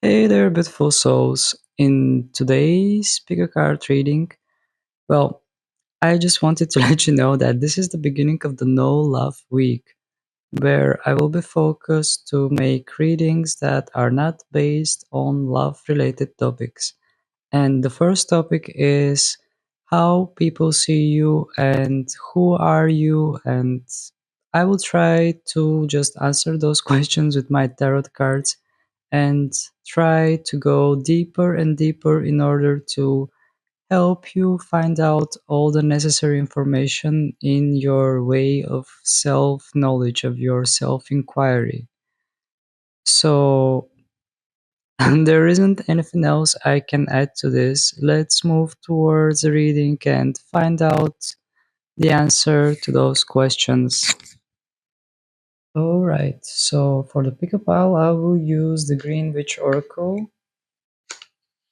Hey there, beautiful souls. In today's pick a card reading, well, I just wanted to let you know that this is the beginning of the No Love Week, where I will be focused to make readings that are not based on love related topics. And the first topic is how people see you and who are you. And I will try to just answer those questions with my tarot cards and try to go deeper and deeper in order to help you find out all the necessary information in your way of self knowledge, of your self inquiry. So, there isn't anything else I can add to this. Let's move towards the reading and find out the answer to those questions. Alright, so for the pickup pile, I will use the Green Witch Oracle.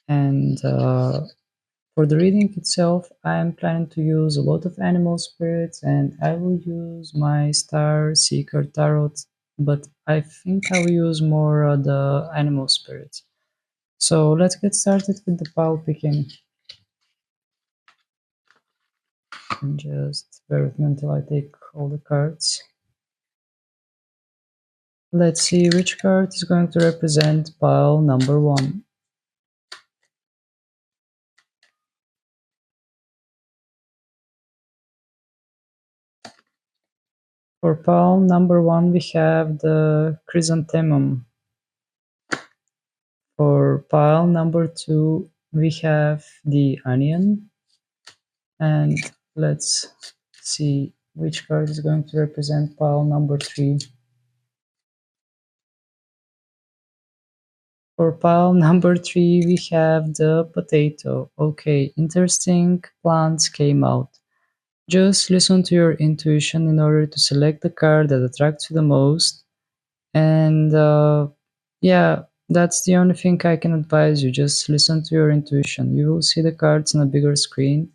And for the reading itself, I am planning to use a lot of animal spirits and I will use my Star Seeker Tarot, but I think I will use more the animal spirits. So let's get started with the pile picking. And just bear with me until I take all the cards. Let's see which card is going to represent pile number one. For pile number one, we have the Chrysanthemum. For pile number two, we have the Onion. And let's see which card is going to represent pile number three. For pile number three, we have the Potato. Okay, interesting plants came out. Just listen to your intuition in order to select the card that attracts you the most. And yeah, that's the only thing I can advise you. Just listen to your intuition. You will see the cards on a bigger screen.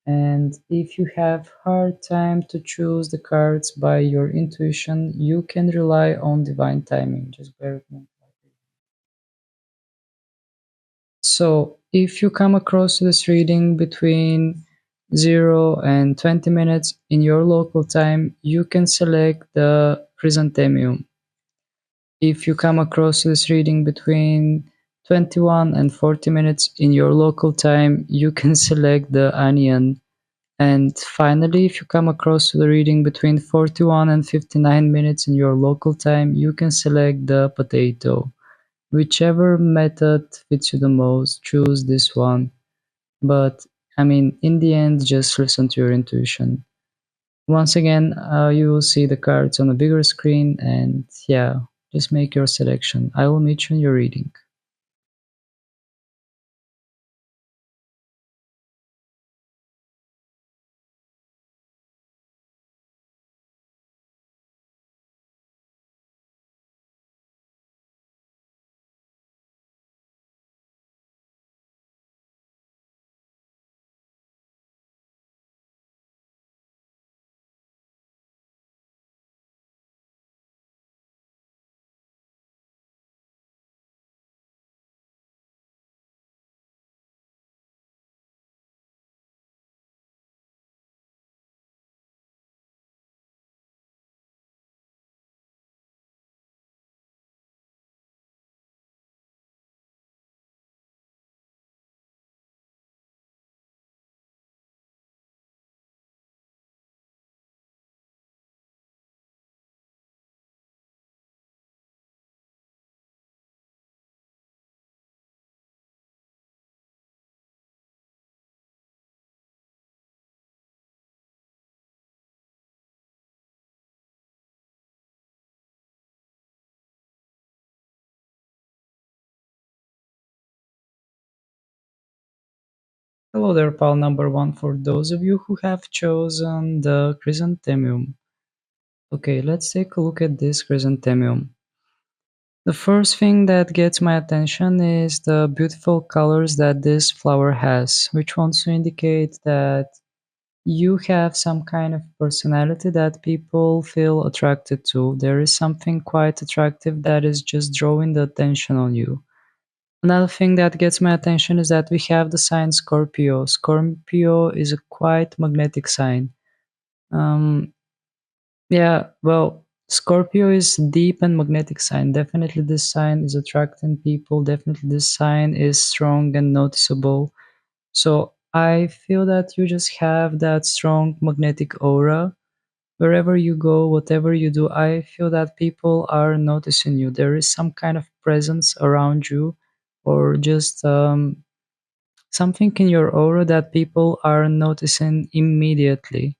And if you have hard time to choose the cards by your intuition, you can rely on divine timing. Just bear with me. So if you come across this reading between 0 and 20 minutes in your local time, you can select the Chrysanthemum. If you come across this reading between 21 and 40 minutes in your local time, you can select the Onion. And finally, if you come across the reading between 41 and 59 minutes in your local time, you can select the Potato. Whichever method fits you the most, choose this one. But I mean, in the end, just listen to your intuition. Once again, you will see the cards on a bigger screen, and yeah, just make your selection. I will meet you in your reading. Hello there, pal number one, for those of you who have chosen the Chrysanthemum. Okay, let's take a look at this Chrysanthemum. The first thing that gets my attention is the beautiful colors that this flower has, which wants to indicate that you have some kind of personality that people feel attracted to. There is something quite attractive that is just drawing the attention on you. Another thing that gets my attention is that we have the sign Scorpio. Scorpio is a quite magnetic sign. Um, yeah, well, Scorpio is deep and magnetic sign. Definitely, this sign is attracting people. Definitely, this sign is strong and noticeable. So I feel that you just have that strong magnetic aura. Wherever you go, whatever you do, I feel that people are noticing you. There is some kind of presence around you, or just something in your aura that people are noticing immediately.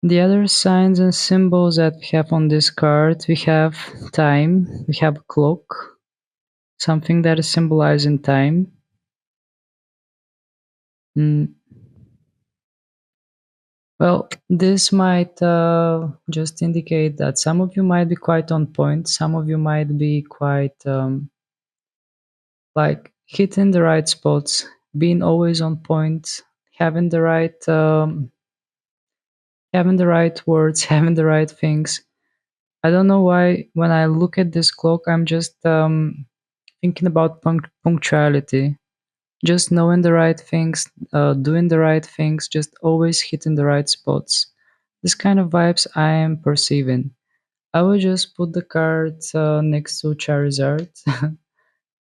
The other signs and symbols that we have on this card, we have time, we have a clock, something that is symbolizing time. Mm, well, this might just indicate that some of you might be quite on point, some of you might be quite like hitting the right spots, being always on point, having the right words, having the right things. I don't know why when I look at this clock, I'm just thinking about punctuality, just knowing the right things, doing the right things, just always hitting the right spots. This kind of vibes I am perceiving. I will just put the cards next to Charizard,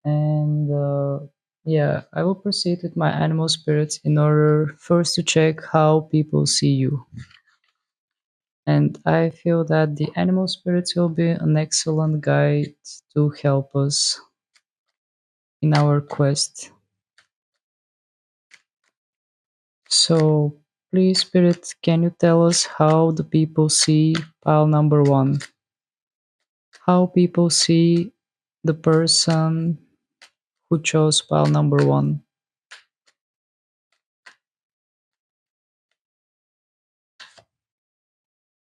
and yeah, I will proceed with my animal spirits in order first to check how people see you. And I feel that the animal spirits will be an excellent guide to help us in our quest. So, please, Spirit, can you tell us how the people see pile number one? How people see the person who chose pile number one?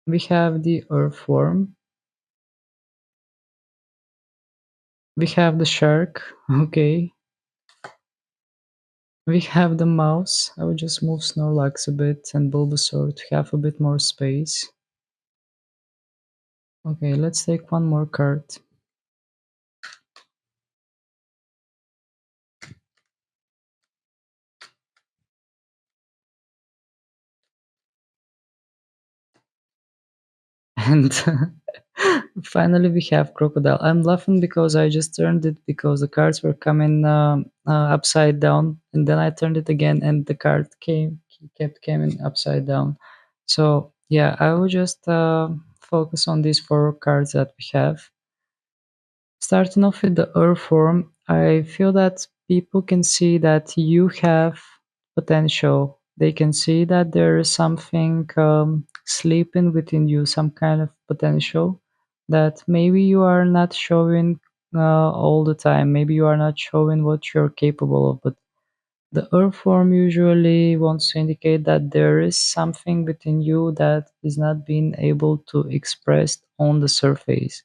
We have the earthworm, we have the shark, okay, we have the mouse. I will just move Snorlax a bit and Bulbasaur to have a bit more space. Okay, let's take one more card. And finally, we have crocodile. I'm laughing because I just turned it because the cards were coming upside down, and then I turned it again, and the card kept coming upside down. So yeah, I will just focus on these four cards that we have. Starting off with the earthworm, I feel that people can see that you have potential. They can see that there is something sleeping within you, some kind of potential that maybe you are not showing all the time. Maybe you are not showing what you're capable of, but the earthworm usually wants to indicate that there is something within you that is not being able to express on the surface.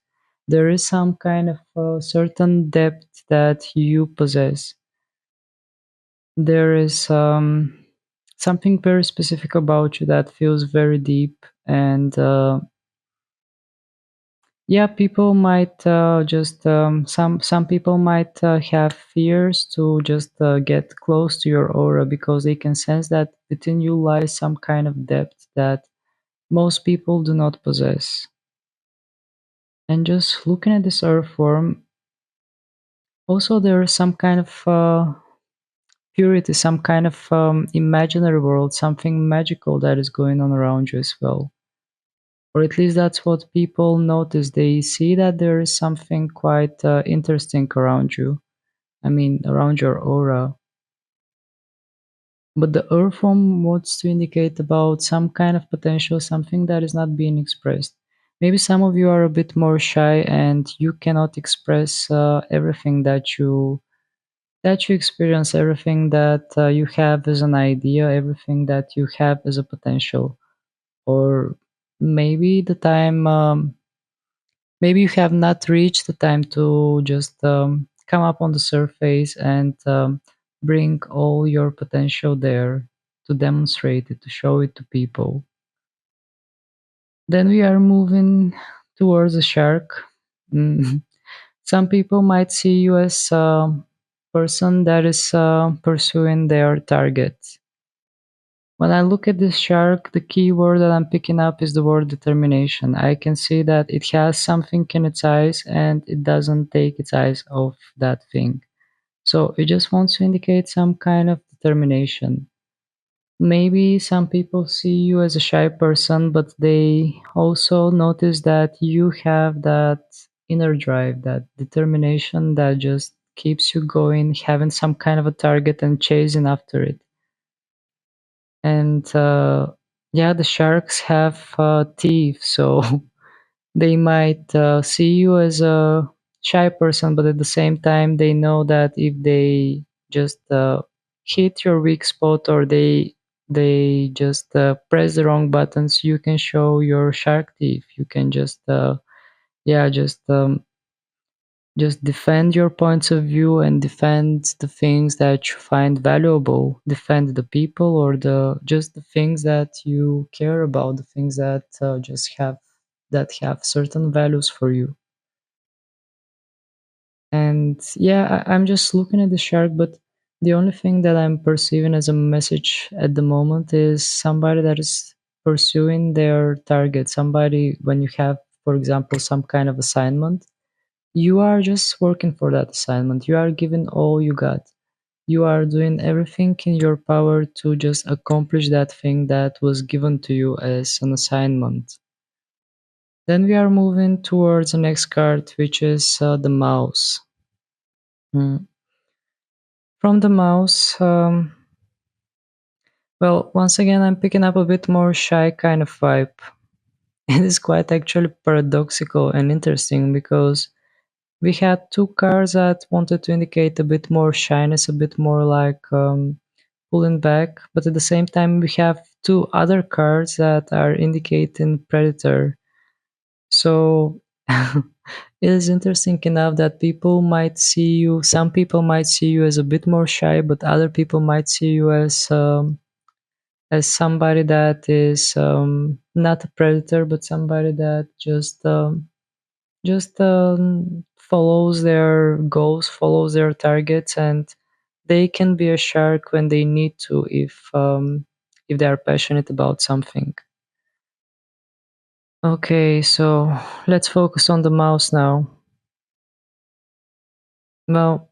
There is some kind of certain depth that you possess. There is something very specific about you that feels very deep, and yeah, people might just some people might have fears to just get close to your aura because they can sense that within you lies some kind of depth that most people do not possess. And just looking at this earth form, also there is some kind of purity, some kind of imaginary world, something magical that is going on around you as well. Or at least that's what people notice. They see that there is something quite interesting around you. I mean, around your aura. But the earthworm wants to indicate about some kind of potential, something that is not being expressed. Maybe some of you are a bit more shy and you cannot express everything that you experience, everything that you have as an idea, everything that you have as a potential. Or maybe the time maybe you have not reached the time to just come up on the surface and bring all your potential there to demonstrate it, to show it to people. Then we are moving towards a shark. Mm, Some people might see you as a person that is pursuing their target. When I look at this shark, the key word that I'm picking up is the word determination. I can see that it has something in its eyes and it doesn't take its eyes off that thing. So it just wants to indicate some kind of determination. Maybe some people see you as a shy person, but they also notice that you have that inner drive, that determination that just keeps you going, having some kind of a target and chasing after it. And yeah, the sharks have teeth, so they might see you as a shy person, but at the same time, they know that if they just hit your weak spot or they just press the wrong buttons, you can show your shark teeth. You can just yeah, just defend your points of view and defend the things that you find valuable. Defend the people or the just the things that you care about, the things that just have certain values for you. And yeah, I'm just looking at the shark, but the only thing that I'm perceiving as a message at the moment is somebody that is pursuing their target. Somebody, when you have, for example, some kind of assignment, you are just working for that assignment. You are giving all you got. You are doing everything in your power to just accomplish that thing that was given to you as an assignment. Then we are moving towards the next card, which is the mouse. Hmm. From the mouse, well, once again, I'm picking up a bit more shy kind of vibe. It is quite actually paradoxical and interesting because we had two cards that wanted to indicate a bit more shyness, a bit more like pulling back, but at the same time, we have two other cards that are indicating predator. So it is interesting enough that some people might see you as a bit more shy, but other people might see you as somebody that is not a predator, but somebody that just follows their goals, follows their targets, and they can be a shark when they need to if they are passionate about something. Okay, so let's focus on the mouse now. Well,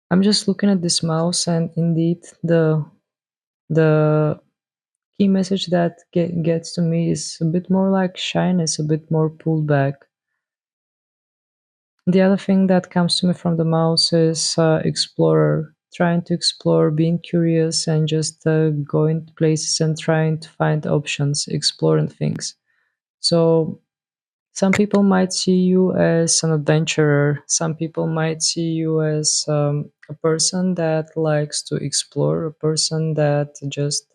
I'm just looking at this mouse, and indeed, the key message that gets to me is a bit more like shyness, a bit more pulled back. The other thing that comes to me from the mouse is explorer, trying to explore, being curious, and just going to places and trying to find options, exploring things. So some people might see you as an adventurer. Some people might see you as a person that likes to explore, a person that just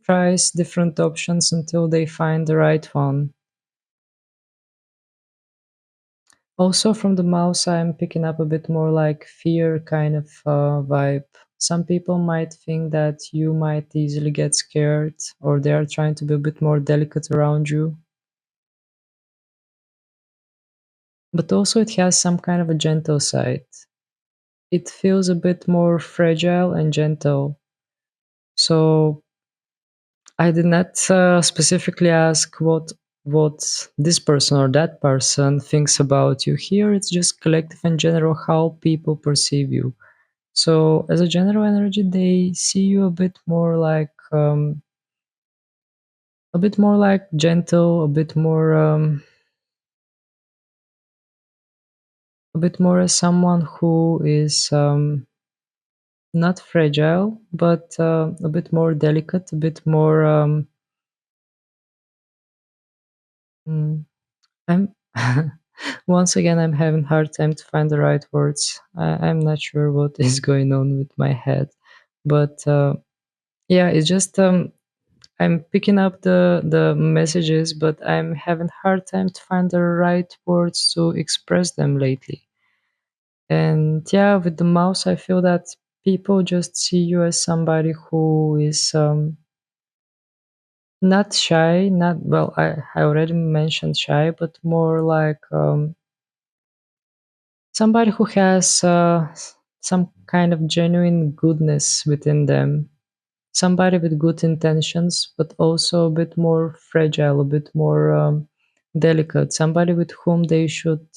tries different options until they find the right one. Also, from the mouse, I'm picking up a bit more like fear kind of vibe. Some people might think that you might easily get scared, or they are trying to be a bit more delicate around you. But also, it has some kind of a gentle side. It feels a bit more fragile and gentle. So, I did not specifically ask what this person or that person thinks about you. Here, it's just collective and general how people perceive you. So as a general energy, they see you a bit more like gentle, a bit more as someone who is not fragile, but a bit more delicate, a bit more. Mm, I'm once again I'm having hard time to find the right words. I'm not sure what is going on with my head, but yeah, it's just I'm picking up the messages, but I'm having hard time to find the right words to express them lately. And yeah, with the mouse, I feel that people just see you as somebody who is Not shy, not well. I already mentioned shy, but more like somebody who has some kind of genuine goodness within them. Somebody with good intentions, but also a bit more fragile, a bit more delicate. Somebody with whom they should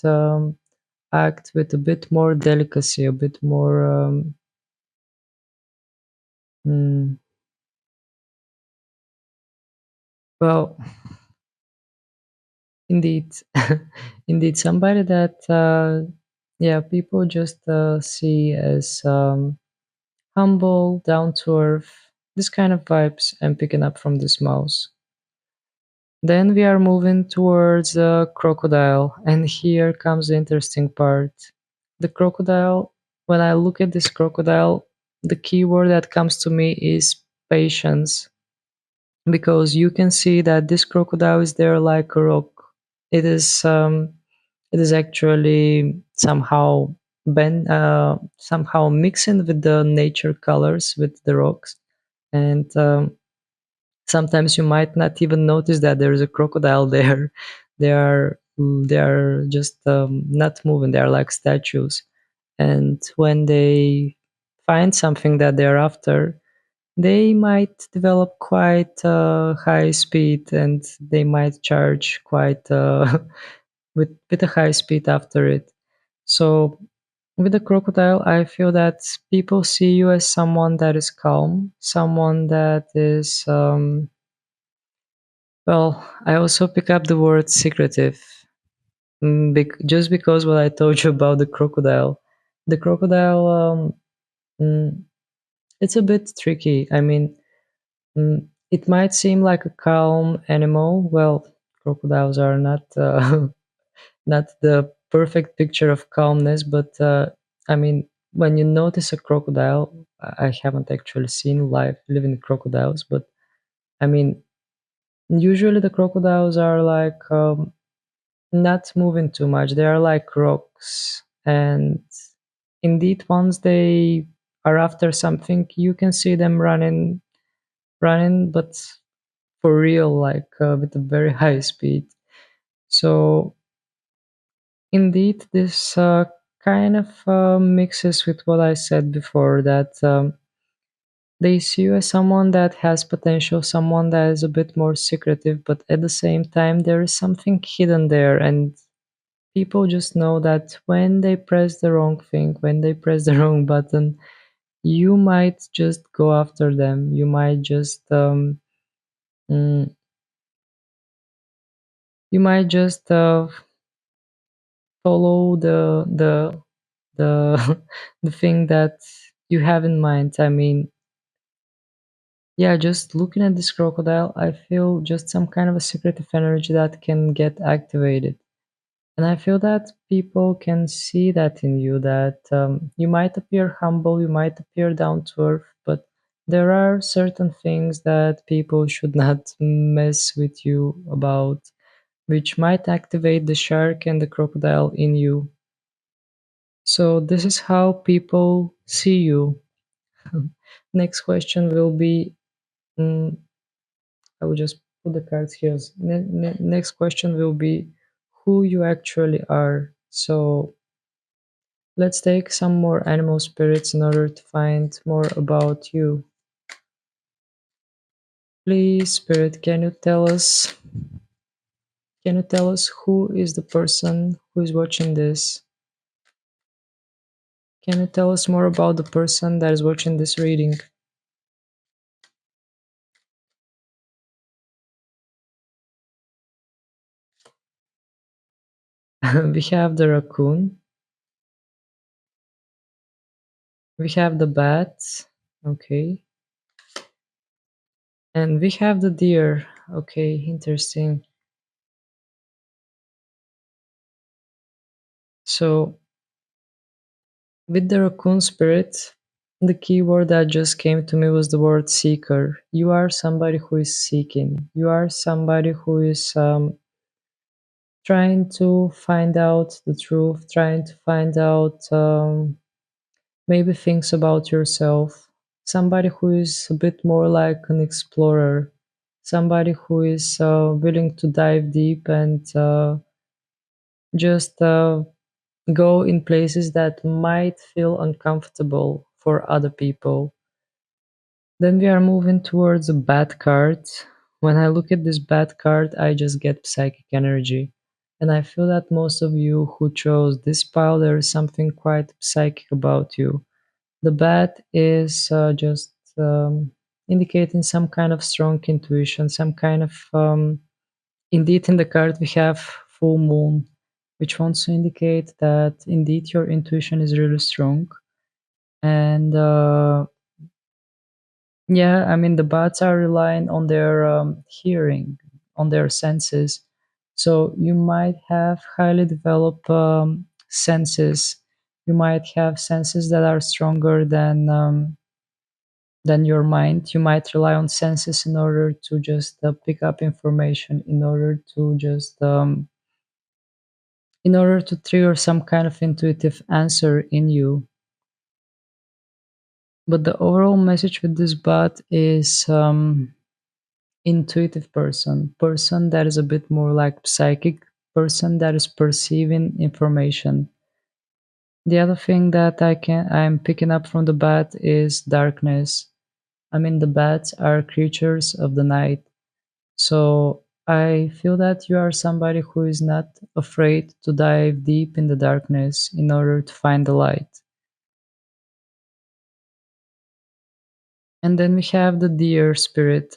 act with a bit more delicacy, a bit more. Mm, well, indeed, indeed, somebody that yeah, people just see as humble, down to earth, this kind of vibes I'm picking up from this mouse. Then we are moving towards a crocodile, and here comes the interesting part. The crocodile, when I look at this crocodile, the key word that comes to me is patience, because you can see that this crocodile is there like a rock. It is it is actually somehow mixing with the nature colors with the rocks, and sometimes you might not even notice that there is a crocodile there. They are just not moving. They are like statues. And when they find something that they're after, they might develop quite high speed, and they might charge quite with a high speed after it. So with the crocodile, I feel that people see you as someone that is calm, someone that is well, I also pick up the word secretive, just because what I told you about the crocodile. The crocodile, mm, it's a bit tricky. I mean, it might seem like a calm animal. Well, crocodiles are not not the perfect picture of calmness, but I mean, when you notice a crocodile, I haven't actually seen live living crocodiles, but I mean, usually the crocodiles are like not moving too much. They are like rocks, and indeed, once they are after something, you can see them running, but for real, like with a very high speed. So, indeed, this kind of mixes with what I said before, that they see you as someone that has potential, someone that is a bit more secretive, but at the same time, there is something hidden there, and people just know that when they press the wrong thing, when they press the wrong button, you might just go after them. You might just mm, you might just follow the the thing that you have in mind. I mean, yeah, just looking at this crocodile, I feel just some kind of a secretive energy that can get activated. And I feel that people can see that in you, that you might appear humble, you might appear down to earth, but there are certain things that people should not mess with you about, which might activate the shark and the crocodile in you. So, this is how people see you. Next question will be mm, I will just put the cards here. Next question will be who you actually are. So, let's take some more animal spirits in order to find more about you. Please, spirit, can you tell us who is the person who is watching this? Can you tell us more about the person that is watching this reading? We have the raccoon, we have the bat, okay, and we have the deer. Okay, interesting. So, with the raccoon spirit, the key word that just came to me was the word seeker. You are somebody who is seeking. You are somebody who is trying to find out the truth, trying to find out maybe things about yourself. Somebody who is a bit more like an explorer. somebody who is willing to dive deep and just go in places that might feel uncomfortable for other people. Then we are moving towards a bad card. When I look at this bad card, I just get psychic energy. And I feel that most of you who chose this pile, there is something quite psychic about you. The bad is just indicating some kind of strong intuition, some kind of. Indeed, in the card, we have full moon, which wants to indicate that indeed your intuition is really strong. And yeah, I mean, the bats are relying on their hearing, on their senses. So you might have highly developed senses. You might have senses that are stronger than your mind. You might rely on senses in order to just pick up information, in order to trigger some kind of intuitive answer in you. But the overall message with this bot is intuitive person that is a bit more like psychic, person that is perceiving information. The other thing that I'm picking up from the bat is darkness. I mean, the bats are creatures of the night. So I feel that you are somebody who is not afraid to dive deep in the darkness in order to find the light. And then we have the deer spirit.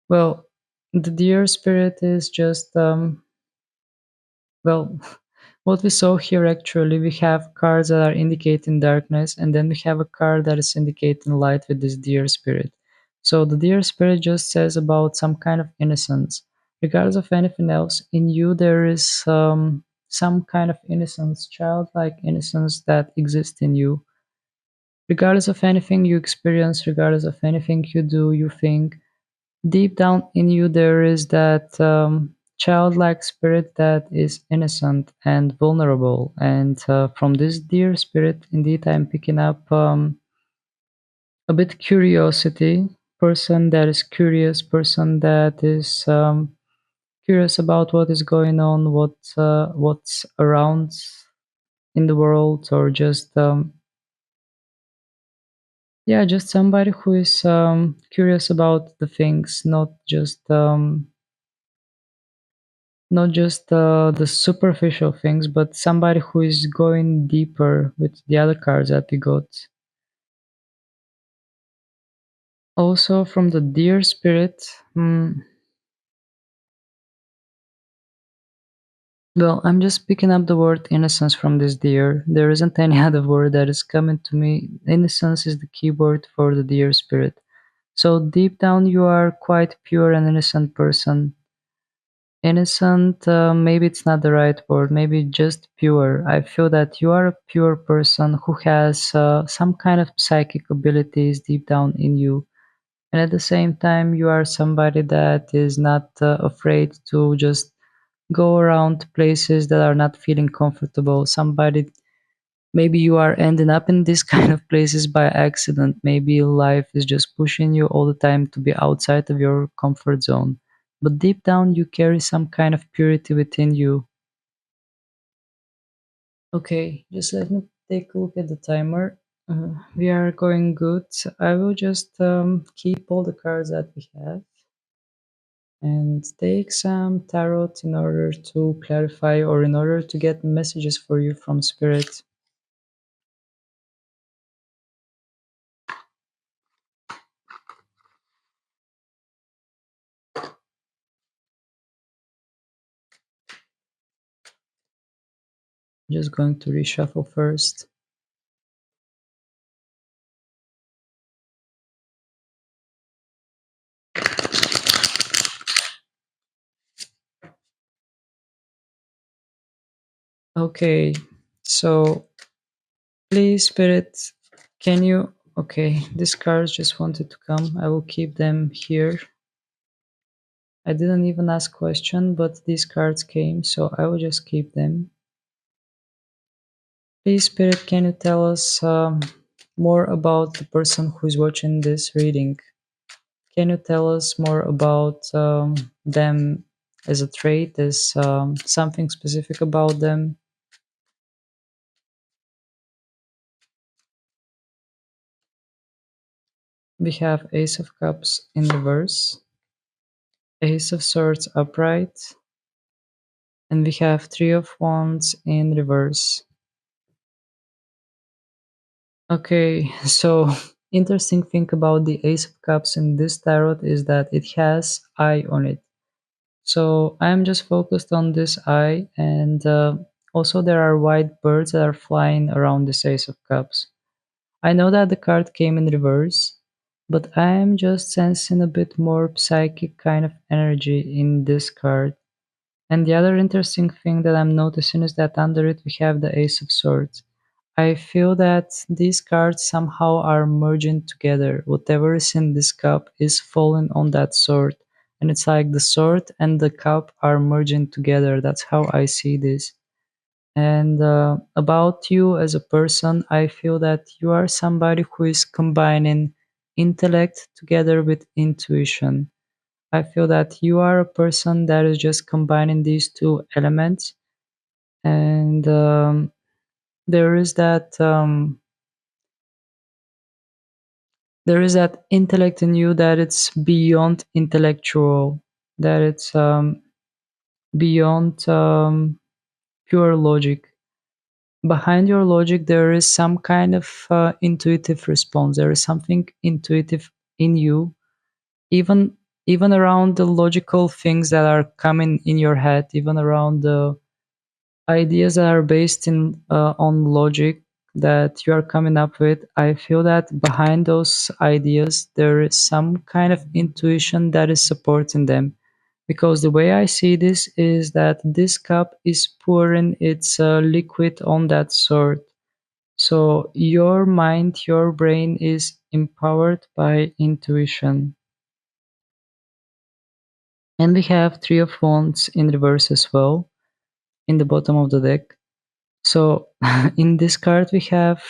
Well, the deer spirit is just well, what we saw here actually, we have cards that are indicating darkness, and then we have a card that is indicating light with this deer spirit. So the deer spirit just says about some kind of innocence. Regardless of anything else, in you there is some kind of innocence, childlike innocence that exists in you. Regardless of anything you experience, regardless of anything you do, you think, deep down in you there is that childlike spirit that is innocent and vulnerable. And from this dear spirit, indeed, I'm picking up a bit curiosity, person that is curious, person that is curious about what is going on, what's around in the world, or just yeah, just somebody who is curious about the things, not just the superficial things, but somebody who is going deeper with the other cards that we got. Also, from the deer spirit, well, I'm just picking up the word innocence from this deer. There isn't any other word that is coming to me. Innocence is the key word for the deer spirit. So, deep down, you are quite pure and innocent person. Innocent, maybe it's not the right word, maybe just pure. I feel that you are a pure person who has some kind of psychic abilities deep down in you. And at the same time, you are somebody that is not afraid to just go around places that are not feeling comfortable. Somebody, maybe you are ending up in these kind of places by accident. Maybe life is just pushing you all the time to be outside of your comfort zone. But deep down, you carry some kind of purity within you. Okay, just let me take a look at the timer. We are going good. I will just keep all the cards that we have and take some tarot in order to clarify or in order to get messages for you from spirit. Just going to reshuffle first. Okay, so please, Spirit, can you? Okay, these cards just wanted to come. I will keep them here. I didn't even ask question, but these cards came, so I will just keep them. Please, Spirit, can you tell us more about the person who is watching this reading? Can you tell us more about them as a trait, as something specific about them? We have Ace of Cups in reverse, Ace of Swords upright, and we have Three of Wands in reverse. Okay, so interesting thing about the Ace of Cups in this tarot is that it has eye on it. So I'm just focused on this eye, and also there are white birds that are flying around this Ace of Cups. I know that the card came in reverse, but I'm just sensing a bit more psychic kind of energy in this card. And the other interesting thing that I'm noticing is that under it we have the Ace of Swords. I feel that these cards somehow are merging together. Whatever is in this cup is falling on that sword. And it's like the sword and the cup are merging together. That's how I see this. And about you as a person, I feel that you are somebody who is combining intellect together with intuition. I feel that you are a person that is just combining these two elements. And there is that. There is that intellect in you that it's beyond intellectual, that it's beyond pure logic. Behind your logic there is some kind of intuitive response. There is something intuitive in you, even even around the logical things that are coming in your head, even around the ideas that are based in on logic that you are coming up with. I feel that behind those ideas there is some kind of intuition that is supporting them, because the way I see this is that this cup is pouring its liquid on that sword. So your mind, your brain is empowered by intuition. And we have Three of Wands in reverse as well in the bottom of the deck. So in this card we have,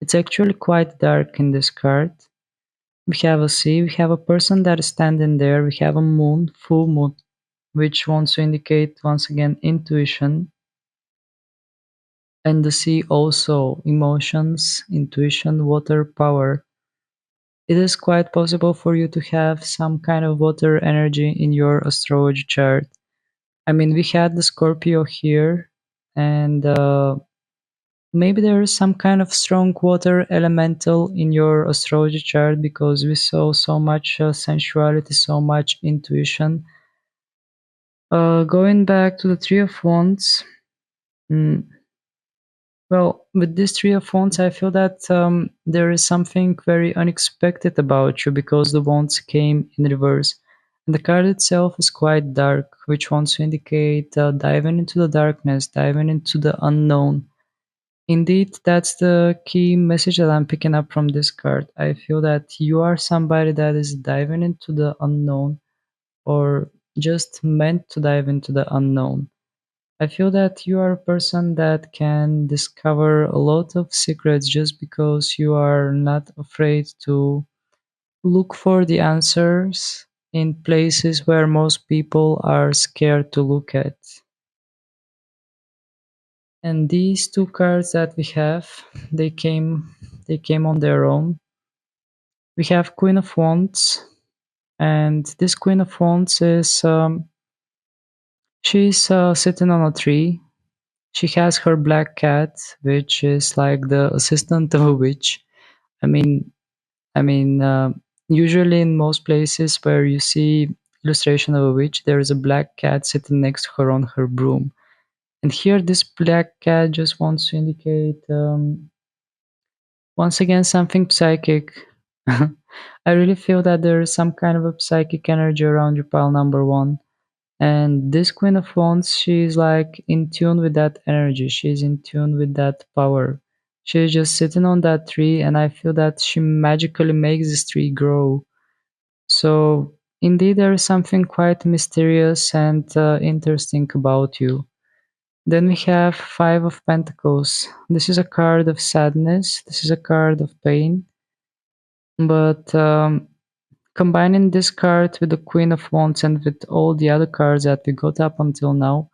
it's actually quite dark in this card. We have a sea, we have a person that is standing there, we have a moon, full moon, which wants to indicate once again intuition, and the sea also emotions, intuition, water, power. It is quite possible for you to have some kind of water energy in your astrology chart. I mean, we had the Scorpio here, and maybe there is some kind of strong water elemental in your astrology chart, because we saw so much sensuality, so much intuition. Going back to the Three of Wands, mm, well, with this Three of Wands, I feel that there is something very unexpected about you, because the Wands came in reverse. And the card itself is quite dark, which wants to indicate diving into the darkness, diving into the unknown. Indeed, that's the key message that I'm picking up from this card. I feel that you are somebody that is diving into the unknown, or just meant to dive into the unknown. I feel that you are a person that can discover a lot of secrets just because you are not afraid to look for the answers in places where most people are scared to look at. And these two cards that we have, they came on their own. We have Queen of Wands, and this Queen of Wands is she's sitting on a tree. She has her black cat, which is like the assistant of a witch. I mean, I mean, usually in most places where you see illustration of a witch, there is a black cat sitting next to her on her broom. And here, this black cat just wants to indicate, once again, something psychic. I really feel that there is some kind of a psychic energy around your pile number one. And this Queen of Wands, she's like in tune with that energy. She's in tune with that power. She's just sitting on that tree, and I feel that she magically makes this tree grow. So, indeed, there is something quite mysterious and interesting about you. Then we have Five of Pentacles. This is a card of sadness. This is a card of pain. But Combining this card with the Queen of Wands and with all the other cards that we got up until now,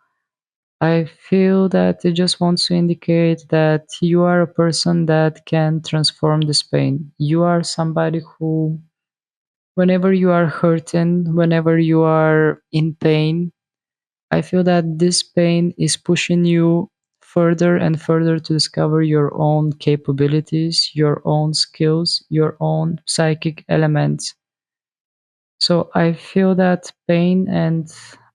I feel that it just wants to indicate that you are a person that can transform this pain. You are somebody who, whenever you are hurting, whenever you are in pain, I feel that this pain is pushing you further and further to discover your own capabilities, your own skills, your own psychic elements. So I feel that pain and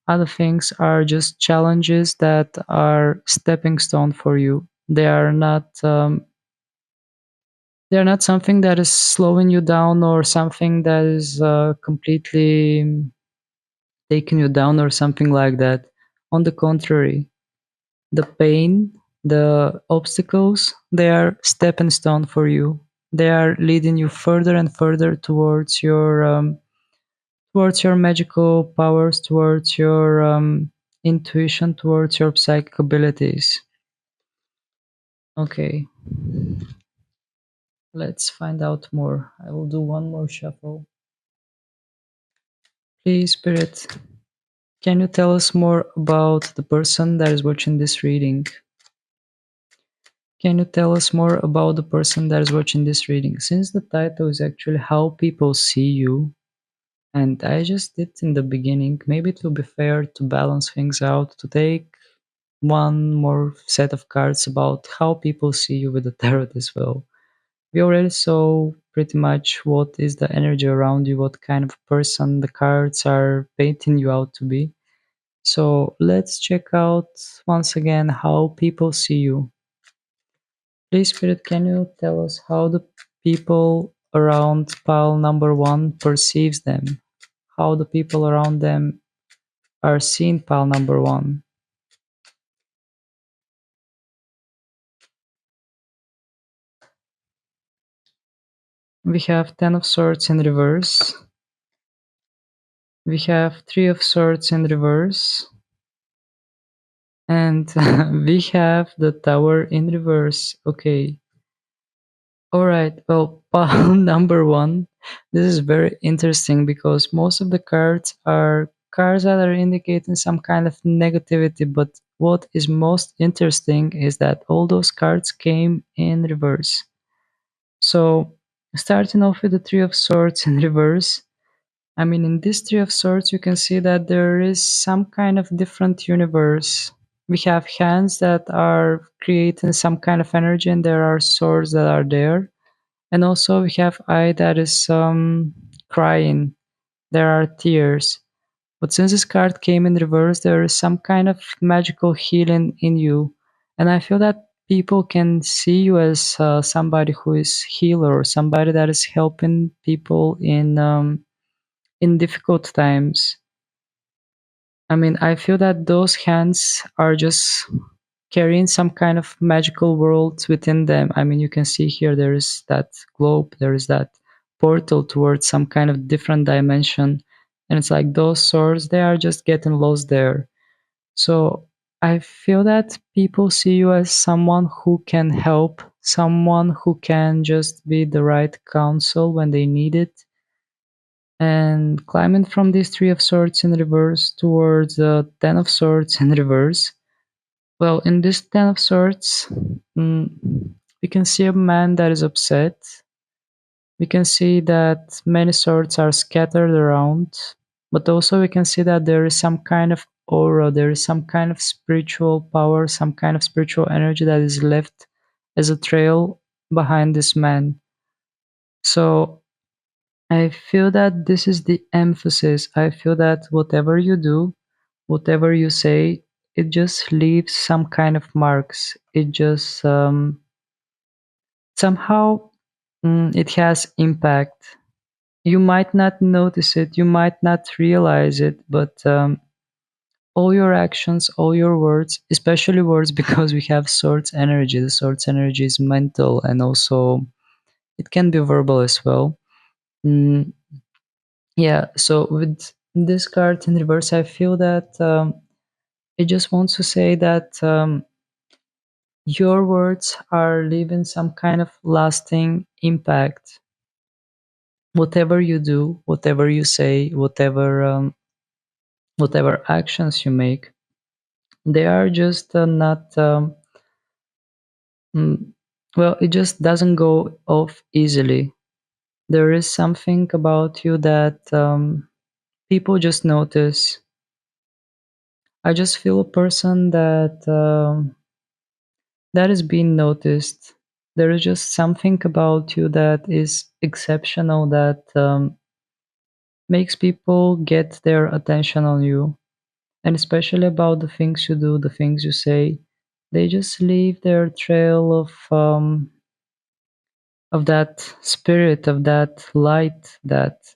other things are just challenges that are stepping stone for you. They are not something that is slowing you down or something that is completely taking you down or something like that. On the contrary, the pain, the obstacles, they are stepping stone for you. They are leading you further and further towards your magical powers, towards your intuition, towards your psychic abilities. Okay, let's find out more. I will do one more shuffle. Please, Spirit, can you tell us more about the person that is watching this reading? Can you tell us more about the person that is watching this reading? Since the title is actually How People See You, and I just did in the beginning, maybe it will be fair to balance things out, to take one more set of cards about how people see you with the tarot as well. We already saw pretty much what is the energy around you, what kind of person the cards are painting you out to be. So let's check out once again how people see you. Please, Spirit, can you tell us how the people around pile number one perceives them? How the people around them are seeing pile number one? We have Ten of Swords in reverse. We have Three of Swords in reverse. And we have the Tower in reverse. Okay. Alright, well, pile number one. This is very interesting because most of the cards are cards that are indicating some kind of negativity, but what is most interesting is that all those cards came in reverse. So, starting off with the Three of Swords in reverse, I mean, in this Three of Swords, you can see that there is some kind of different universe. We have hands that are creating some kind of energy, and there are swords that are there. And also, we have eye that is crying. There are tears. But since this card came in reverse, there is some kind of magical healing in you. And I feel that people can see you as somebody who is healer, or somebody that is helping people in difficult times. I mean, I feel that those hands are just carrying some kind of magical world within them. I mean, you can see here there is that globe, there is that portal towards some kind of different dimension. And it's like those swords, they are just getting lost there. So I feel that people see you as someone who can help, someone who can just be the right counsel when they need it, and climbing from this Three of Swords in reverse towards the Ten of Swords in reverse. Well, in this Ten of Swords, we can see a man that is upset. We can see that many swords are scattered around, but also we can see that there is some kind of aura, there is some kind of spiritual power, some kind of spiritual energy that is left as a trail behind this man. So I feel that this is the emphasis. I feel that whatever you do, whatever you say, it just leaves some kind of marks. It just somehow it has impact. You might not notice it, you might not realize it, but all your actions, all your words, especially words, because we have swords energy. The swords energy is mental and also it can be verbal as well. Mm, Yeah, so with this card in reverse, I feel that it just wants to say that your words are leaving some kind of lasting impact. whatever you do, whatever you say, whatever actions you make, they are just not mm, well, it just doesn't go off easily. There is something about you that people just notice. I just feel a person that is being noticed. There is just something about you that is exceptional, that makes people get their attention on you, and especially about the things you do, the things you say. They just leave their trail of that spirit, of that light, that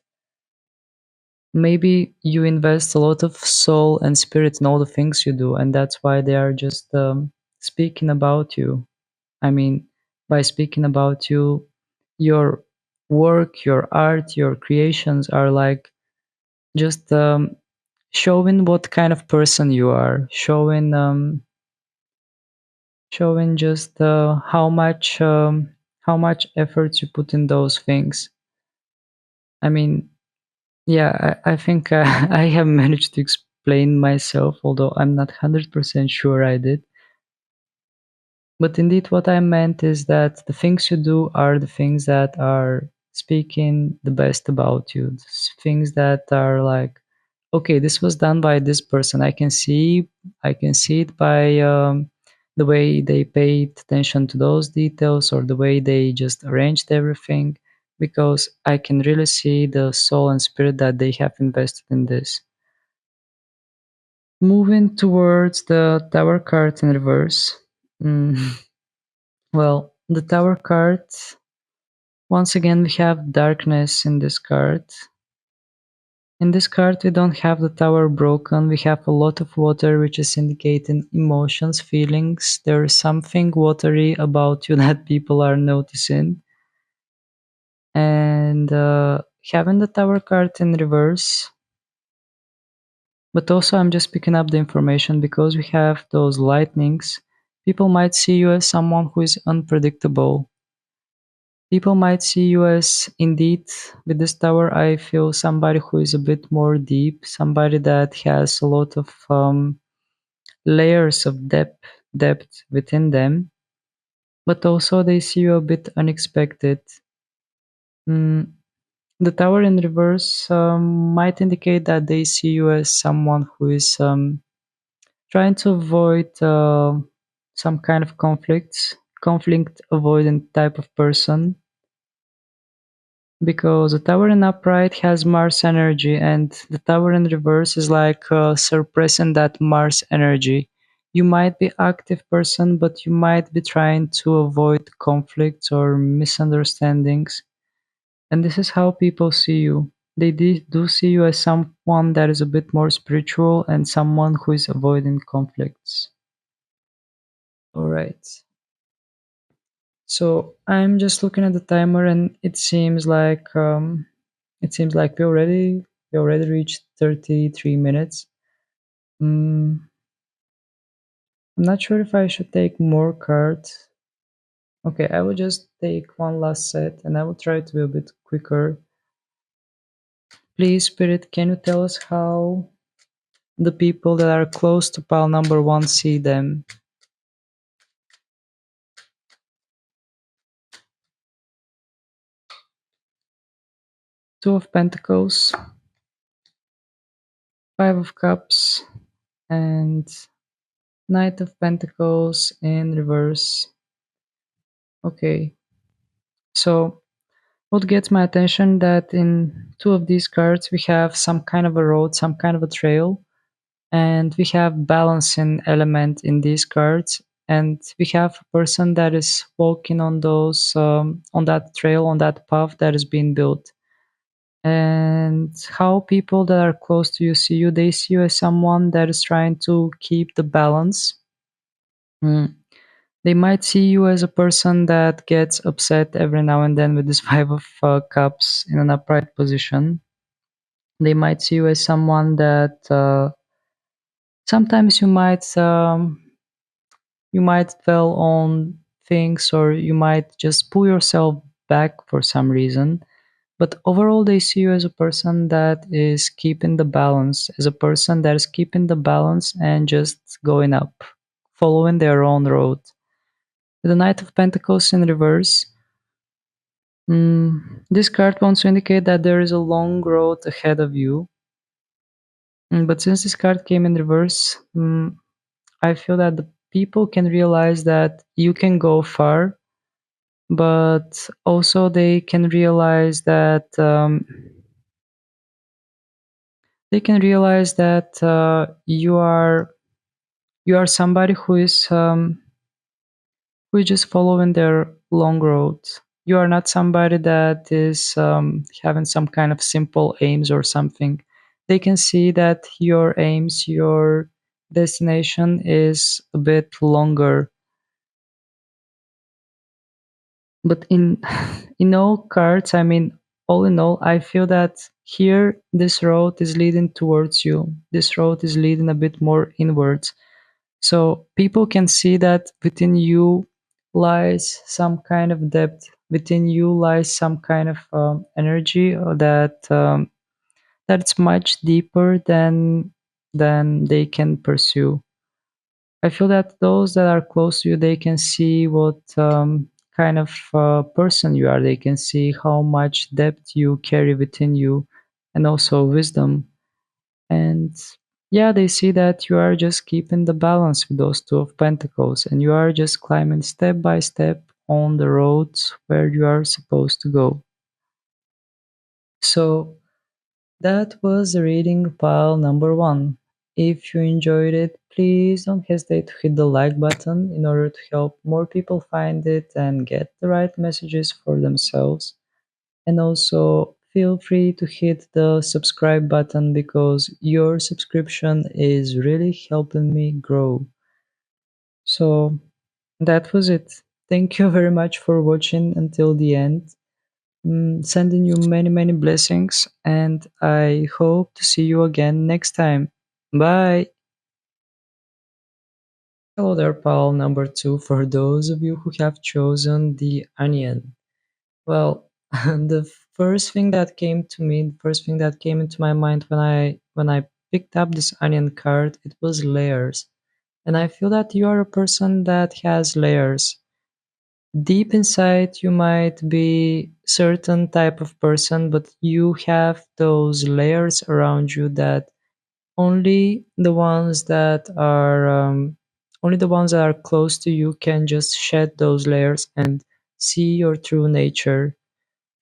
maybe you invest a lot of soul and spirit in all the things you do, and that's why they are just speaking about you. I mean, by speaking about you, your work, your art, your creations are like just showing what kind of person you are, showing just how much effort you put in those things. I mean, yeah, I think I have managed to explain myself, although I'm not 100% sure I did. But indeed, what I meant is that the things you do are the things that are speaking the best about you. Things that are like, okay, this was done by this person. I can see it by the way they paid attention to those details, or the way they just arranged everything, because I can really see the soul and spirit that they have invested in this. Moving towards the tower card in reverse. Mm, well, the tower card, once again, we have darkness in this card. In this card, we don't have the tower broken. We have a lot of water, which is indicating emotions, feelings. There is something watery about you that people are noticing. And having the tower card in reverse. But also, I'm just picking up the information because we have those lightnings. People might see you as someone who is unpredictable. People might see you as, indeed, with this tower, I feel somebody who is a bit more deep, somebody that has a lot of layers of depth within them, but also they see you a bit unexpected. Mm, the tower in reverse might indicate that they see you as someone who is trying to avoid some kind of conflict avoidant type of person, because the tower in upright has Mars energy, and the tower in reverse is like suppressing that Mars energy. You might be active person, but you might be trying to avoid conflicts or misunderstandings. And this is how people see you. They do see you as someone that is a bit more spiritual and someone who is avoiding conflicts. All right. So I'm just looking at the timer, and it seems like we already reached 33 minutes. Mm, I'm not sure if I should take more cards. Okay, I will just take one last set, and I will try to be a bit quicker. Please, Spirit, can you tell us how the people that are close to pile number one see them? Two of Pentacles, Five of Cups, and Knight of Pentacles in reverse. Okay, so what gets my attention that in two of these cards we have some kind of a road, some kind of a trail, and we have balancing element in these cards, and we have a person that is walking on those on that trail, on that path that is being built. And how people that are close to you see you, they see you as someone that is trying to keep the balance. Mm. They might see you as a person that gets upset every now and then with this Five of Cups in an upright position. They might see you as someone that sometimes you might dwell on things, or you might just pull yourself back for some reason. But overall, they see you as a person that is keeping the balance, as a person that is keeping the balance and just going up, following their own road. With the Knight of Pentacles in reverse, this card wants to indicate that there is a long road ahead of you. But since this card came in reverse, I feel that the people can realize that you can go far, but also they can realize that you are somebody who is just following their long road. You are not somebody that is having some kind of simple aims or something. They can see that your aims, your destination is a bit longer. But in in all cards, I mean, all in all, I feel that here this road is leading towards you. This road is leading a bit more inwards. So people can see that within you lies some kind of depth. Within you lies some kind of energy that's much deeper than they can pursue. I feel that those that are close to you, they can see what kind of person you are. They can see how much depth you carry within you, and also wisdom. And yeah, they see that you are just keeping the balance with those two of pentacles, and you are just climbing step by step on the roads where you are supposed to go. So that was the reading pile number one. If you enjoyed it, please don't hesitate to hit the like button in order to help more people find it and get the right messages for themselves. And also feel free to hit the subscribe button because your subscription is really helping me grow. So that was it. Thank you very much for watching until the end. Sending you many, many blessings, and I hope to see you again next time. Bye. Hello there, pal number two, for those of you who have chosen the onion. Well, the first thing that came to me, the first thing that came into my mind when I picked up this onion card, it was layers. And I feel that you are a person that has layers. Deep inside, you might be certain type of person, but you have those layers around you that only the ones that are only the ones that are close to you can just shed those layers and see your true nature.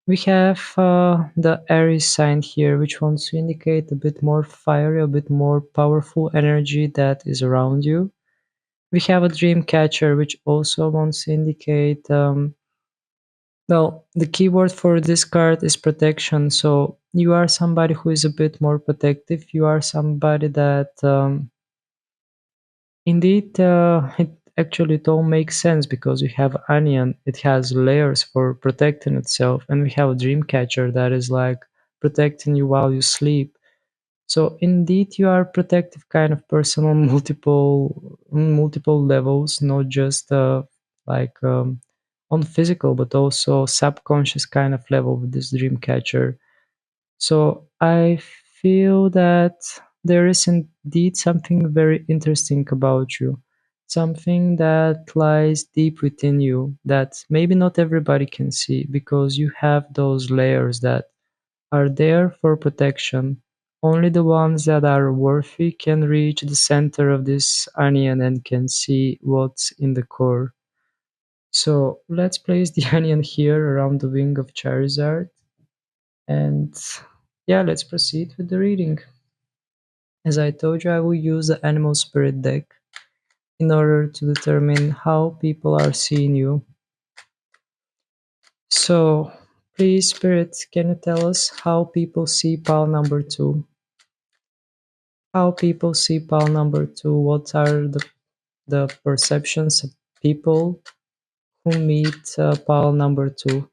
We have the Aries sign here, which wants to indicate a bit more fiery, a bit more powerful energy that is around you. We have a dream catcher, which also wants to indicate, well, the keyword for this card is protection. So you are somebody who is a bit more protective. You are somebody that, indeed, it all makes sense because we have onion. It has layers for protecting itself, and we have a dream catcher that is like protecting you while you sleep. So indeed, you are a protective kind of person on multiple levels, not just like on physical, but also subconscious kind of level with this dream catcher. So I feel that there is indeed something very interesting about you, something that lies deep within you that maybe not everybody can see because you have those layers that are there for protection. Only the ones that are worthy can reach the center of this onion and can see what's in the core. So let's place the onion here around the wing of Charizard. And yeah, let's proceed with the reading. As I told you, I will use the Animal Spirit deck in order to determine how people are seeing you. So, please, Spirit, can you tell us how people see pile number two? How people see pile number two? What are the perceptions of people who meet pile number two?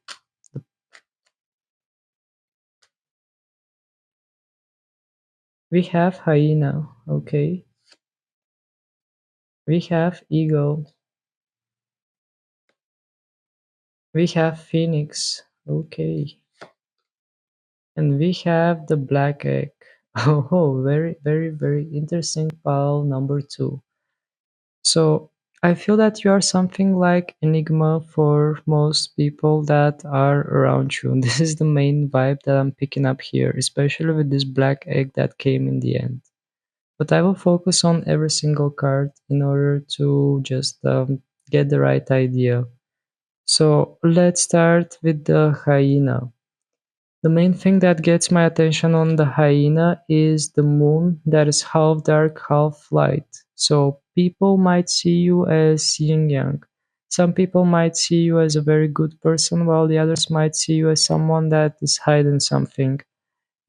We have hyena, okay. We have eagle. We have phoenix, okay. And we have the black egg. Oh, very, very, very interesting pile number two. So I feel that you are something like enigma for most people that are around you. And this is the main vibe that I'm picking up here, especially with this black egg that came in the end. But I will focus on every single card in order to just get the right idea. So let's start with the hyena. The main thing that gets my attention on the hyena is the moon that is half dark, half light. So people might see you as yin yang. Some people might see you as a very good person, while the others might see you as someone that is hiding something.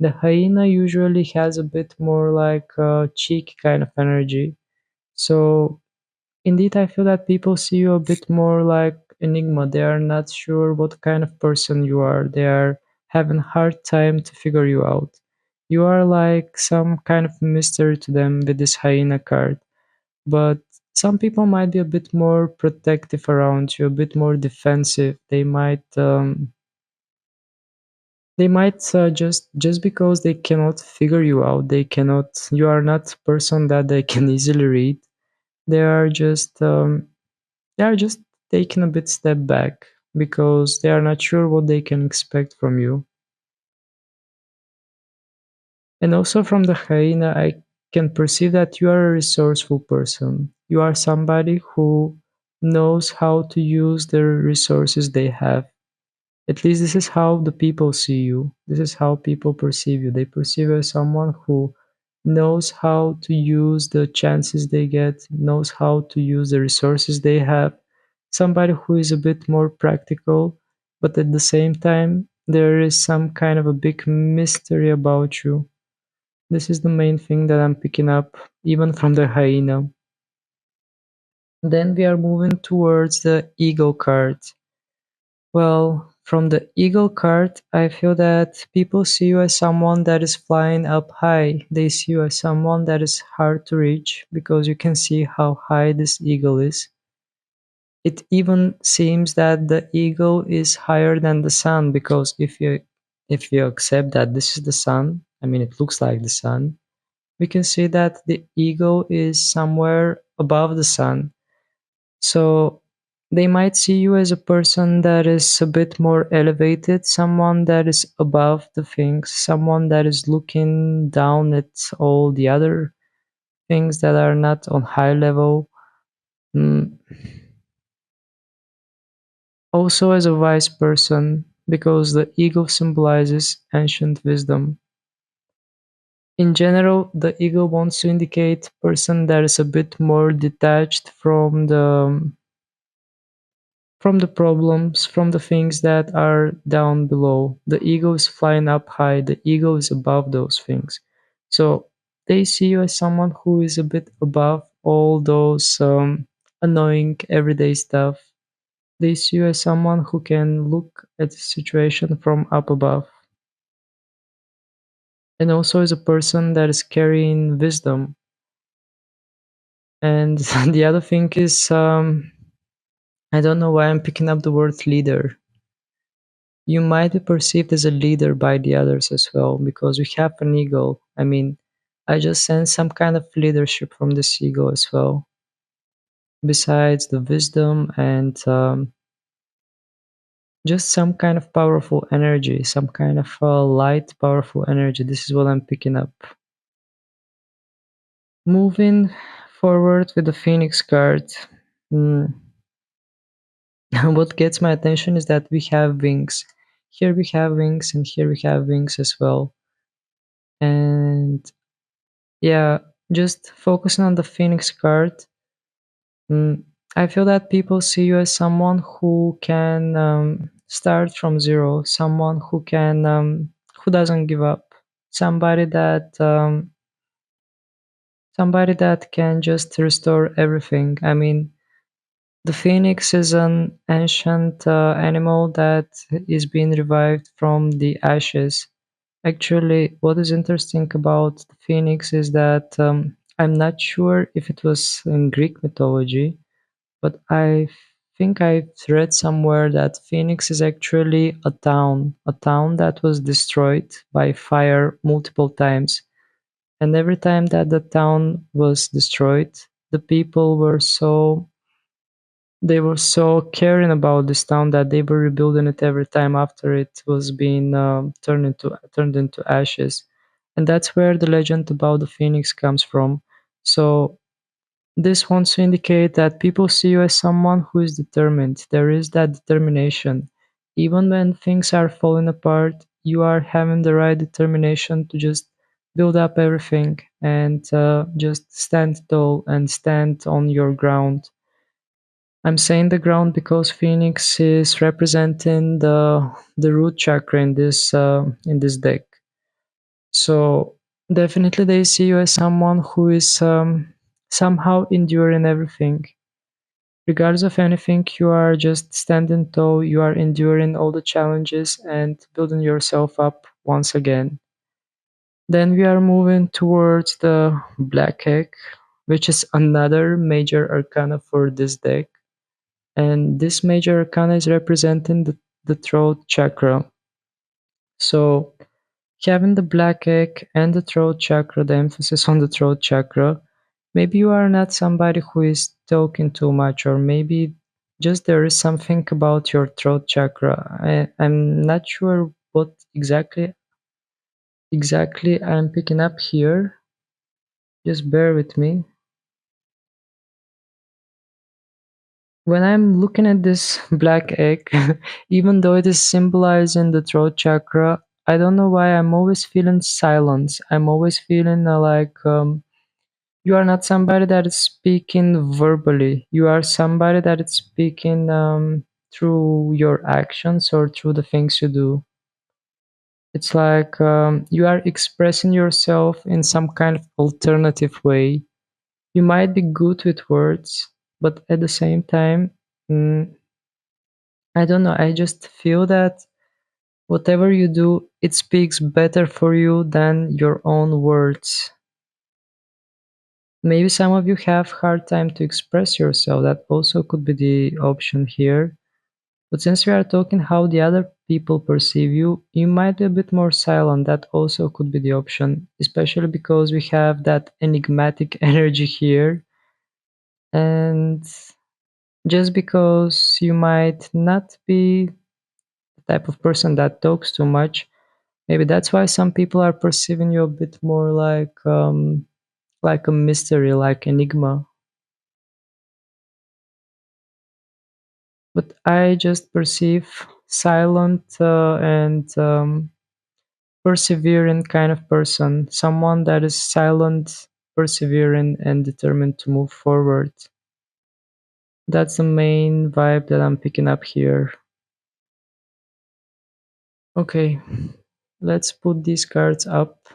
The hyena usually has a bit more like a cheeky kind of energy. So indeed, I feel that people see you a bit more like enigma. They are not sure what kind of person you are. They are having a hard time to figure you out. You are like some kind of mystery to them with this hyena card. But some people might be a bit more protective around you, a bit more defensive. They might just because they cannot figure you out, they cannot. You are not a person that they can easily read. They are just taking a bit step back because they are not sure what they can expect from you. And also from the hyena, I can perceive that you are a resourceful person. You are somebody who knows how to use the resources they have. At least this is how the people see you. This is how people perceive you. They perceive you as someone who knows how to use the chances they get, knows how to use the resources they have. Somebody who is a bit more practical, but at the same time, there is some kind of a big mystery about you. This is the main thing that I'm picking up, even from the hyena. Then we are moving towards the eagle card. Well, from the eagle card, I feel that people see you as someone that is flying up high. They see you as someone that is hard to reach because you can see how high this eagle is. It even seems that the eagle is higher than the sun because if you accept that this is the sun, I mean it looks like the sun, we can see that the eagle is somewhere above the sun. So they might see you as a person that is a bit more elevated, someone that is above the things, someone that is looking down at all the other things that are not on high level. Mm, Also as a wise person, because the eagle symbolizes ancient wisdom. In general, the eagle wants to indicate a person that is a bit more detached from the problems, from the things that are down below. The ego is flying up high, the ego is above those things. So they see you as someone who is a bit above all those annoying everyday stuff. They see you as someone who can look at the situation from up above. And also as a person that is carrying wisdom. And the other thing is, I don't know why I'm picking up the word leader. You might be perceived as a leader by the others as well because we have an ego. I mean, I just sense some kind of leadership from this ego as well, besides the wisdom and just some kind of powerful energy, some kind of light, powerful energy. This is what I'm picking up. Moving forward with the Phoenix card. mm, what gets my attention is that we have wings. Here we have wings, and here we have wings as well. And yeah, just focusing on the Phoenix card, mm, I feel that people see you as someone who can start from zero, someone who doesn't give up, somebody that can just restore everything. I mean, the phoenix is an ancient animal that is being revived from the ashes. Actually, what is interesting about the phoenix is that I'm not sure if it was in Greek mythology, but I think I read somewhere that Phoenix is actually a town that was destroyed by fire multiple times. And every time that the town was destroyed, the people were so caring about this town that they were rebuilding it every time after it was being turned into ashes. And that's where the legend about the phoenix comes from. So this wants to indicate that people see you as someone who is determined. There is that determination. Even when things are falling apart, you are having the right determination to just build up everything and just stand tall and stand on your ground. I'm saying the ground because Phoenix is representing the root chakra in this deck. So definitely they see you as someone who is somehow enduring everything. Regardless of anything, you are just standing tall, you are enduring all the challenges and building yourself up once again. Then we are moving towards the black egg, which is another major arcana for this deck. And this major arcana is representing the throat chakra. So having the black egg and the throat chakra, the emphasis on the throat chakra, maybe you are not somebody who is talking too much, or maybe just there is something about your throat chakra. I'm not sure what exactly I'm picking up here. Just bear with me. When I'm looking at this black egg, even though it is symbolizing the throat chakra, I don't know why I'm always feeling silence. I'm always feeling you are not somebody that is speaking verbally. You are somebody that is speaking through your actions or through the things you do. It's like you are expressing yourself in some kind of alternative way. You might be good with words, but at the same time, mm, I don't know. I just feel that whatever you do, it speaks better for you than your own words. Maybe some of you have hard time to express yourself. That also could be the option here. But since we are talking how the other people perceive you, you might be a bit more silent. That also could be the option, especially because we have that enigmatic energy here. And just because you might not be the type of person that talks too much, maybe that's why some people are perceiving you a bit more like a mystery, like enigma. But I just perceive silent and persevering kind of person, someone that is silent, persevering, and determined to move forward. That's the main vibe that I'm picking up here. Okay, let's put these cards up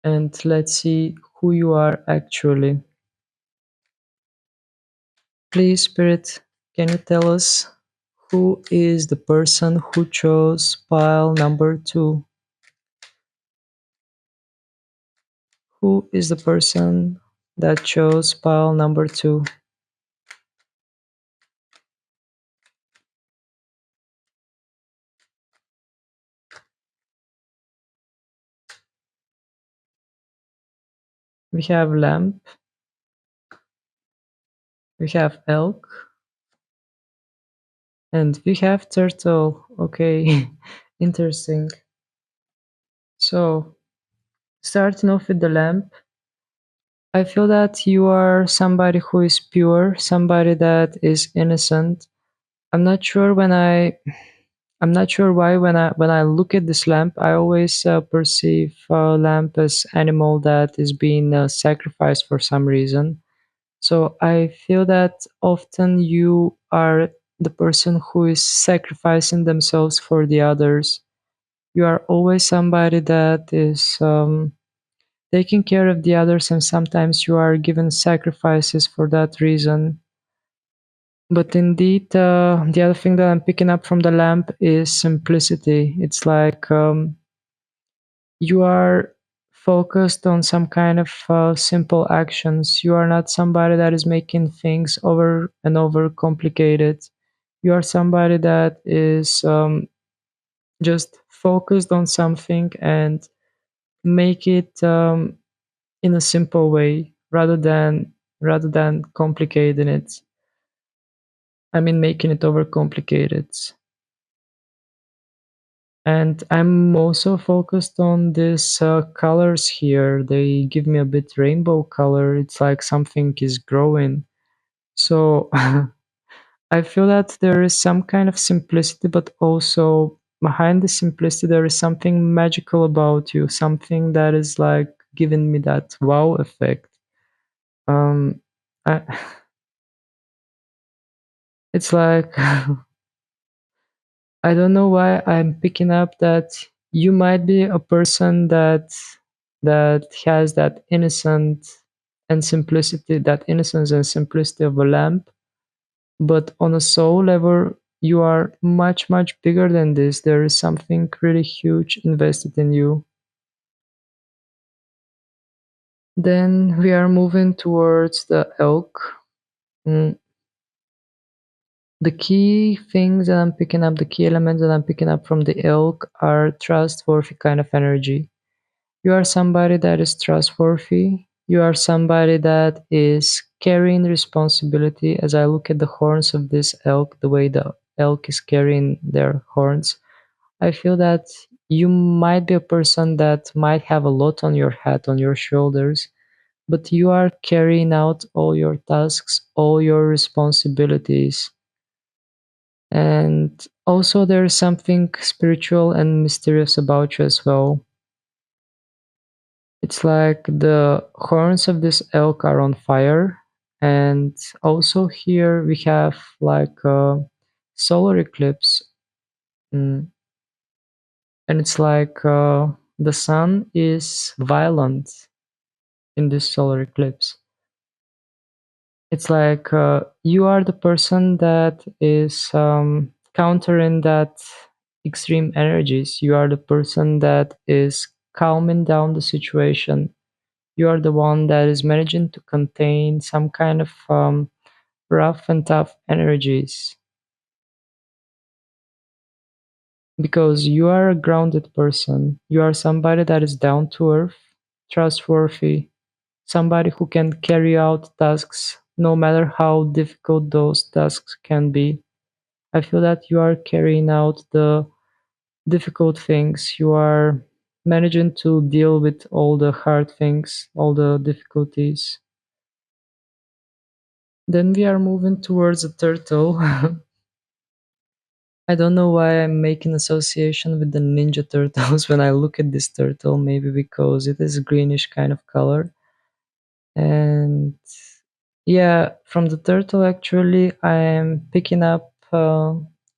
and let's see who you are actually. Please, Spirit, can you tell us who is the person who chose pile number two? Who is the person that chose pile number two? We have lamp, we have elk, and we have turtle. Okay, interesting. So, starting off with the lamp, I feel that you are somebody who is pure, somebody that is innocent. I'm not sure when I'm not sure why when I look at this lamp, I always perceive lamp as animal that is being sacrificed for some reason. So I feel that often you are the person who is sacrificing themselves for the others. You are always somebody that is taking care of the others, and sometimes you are given sacrifices for that reason. But indeed, the other thing that I'm picking up from the lamp is simplicity. It's like you are focused on some kind of simple actions. You are not somebody that is making things over and over complicated. You are somebody that is just focused on something and make it in a simple way rather than complicating it. I mean, making it over complicated. And I'm also focused on these colors here. They give me a bit rainbow color. It's like something is growing. So I feel that there is some kind of simplicity, but also behind the simplicity, there is something magical about you, something that is like giving me that wow effect. Um, I, it's like I don't know why I'm picking up that you might be a person that has that innocent and simplicity, that innocence and simplicity of a lamp, but on a soul level, you are much, much bigger than this. There is something really huge invested in you. Then we are moving towards the elk. Mm, The key things that I'm picking up, the key elements that I'm picking up from the elk are trustworthy kind of energy. You are somebody that is trustworthy. You are somebody that is carrying responsibility. As I look at the horns of this elk, the way the elk is carrying their horns, I feel that you might be a person that might have a lot on your head, on your shoulders, but you are carrying out all your tasks, all your responsibilities. And also, there is something spiritual and mysterious about you as well. It's like the horns of this elk are on fire. And also, here we have like a solar eclipse. Mm, And it's like the sun is violent in this solar eclipse. It's like you are the person that is countering that extreme energies. You are the person that is calming down the situation. You are the one that is managing to contain some kind of rough and tough energies because you are a grounded person. You are somebody that is down to earth, trustworthy, somebody who can carry out tasks no matter how difficult those tasks can be. I feel that you are carrying out the difficult things. You are managing to deal with all the hard things, all the difficulties. Then we are moving towards a turtle. I don't know why I'm making association with the Ninja Turtles when I look at this turtle, maybe because it is greenish kind of color. And yeah, from the turtle actually I am picking up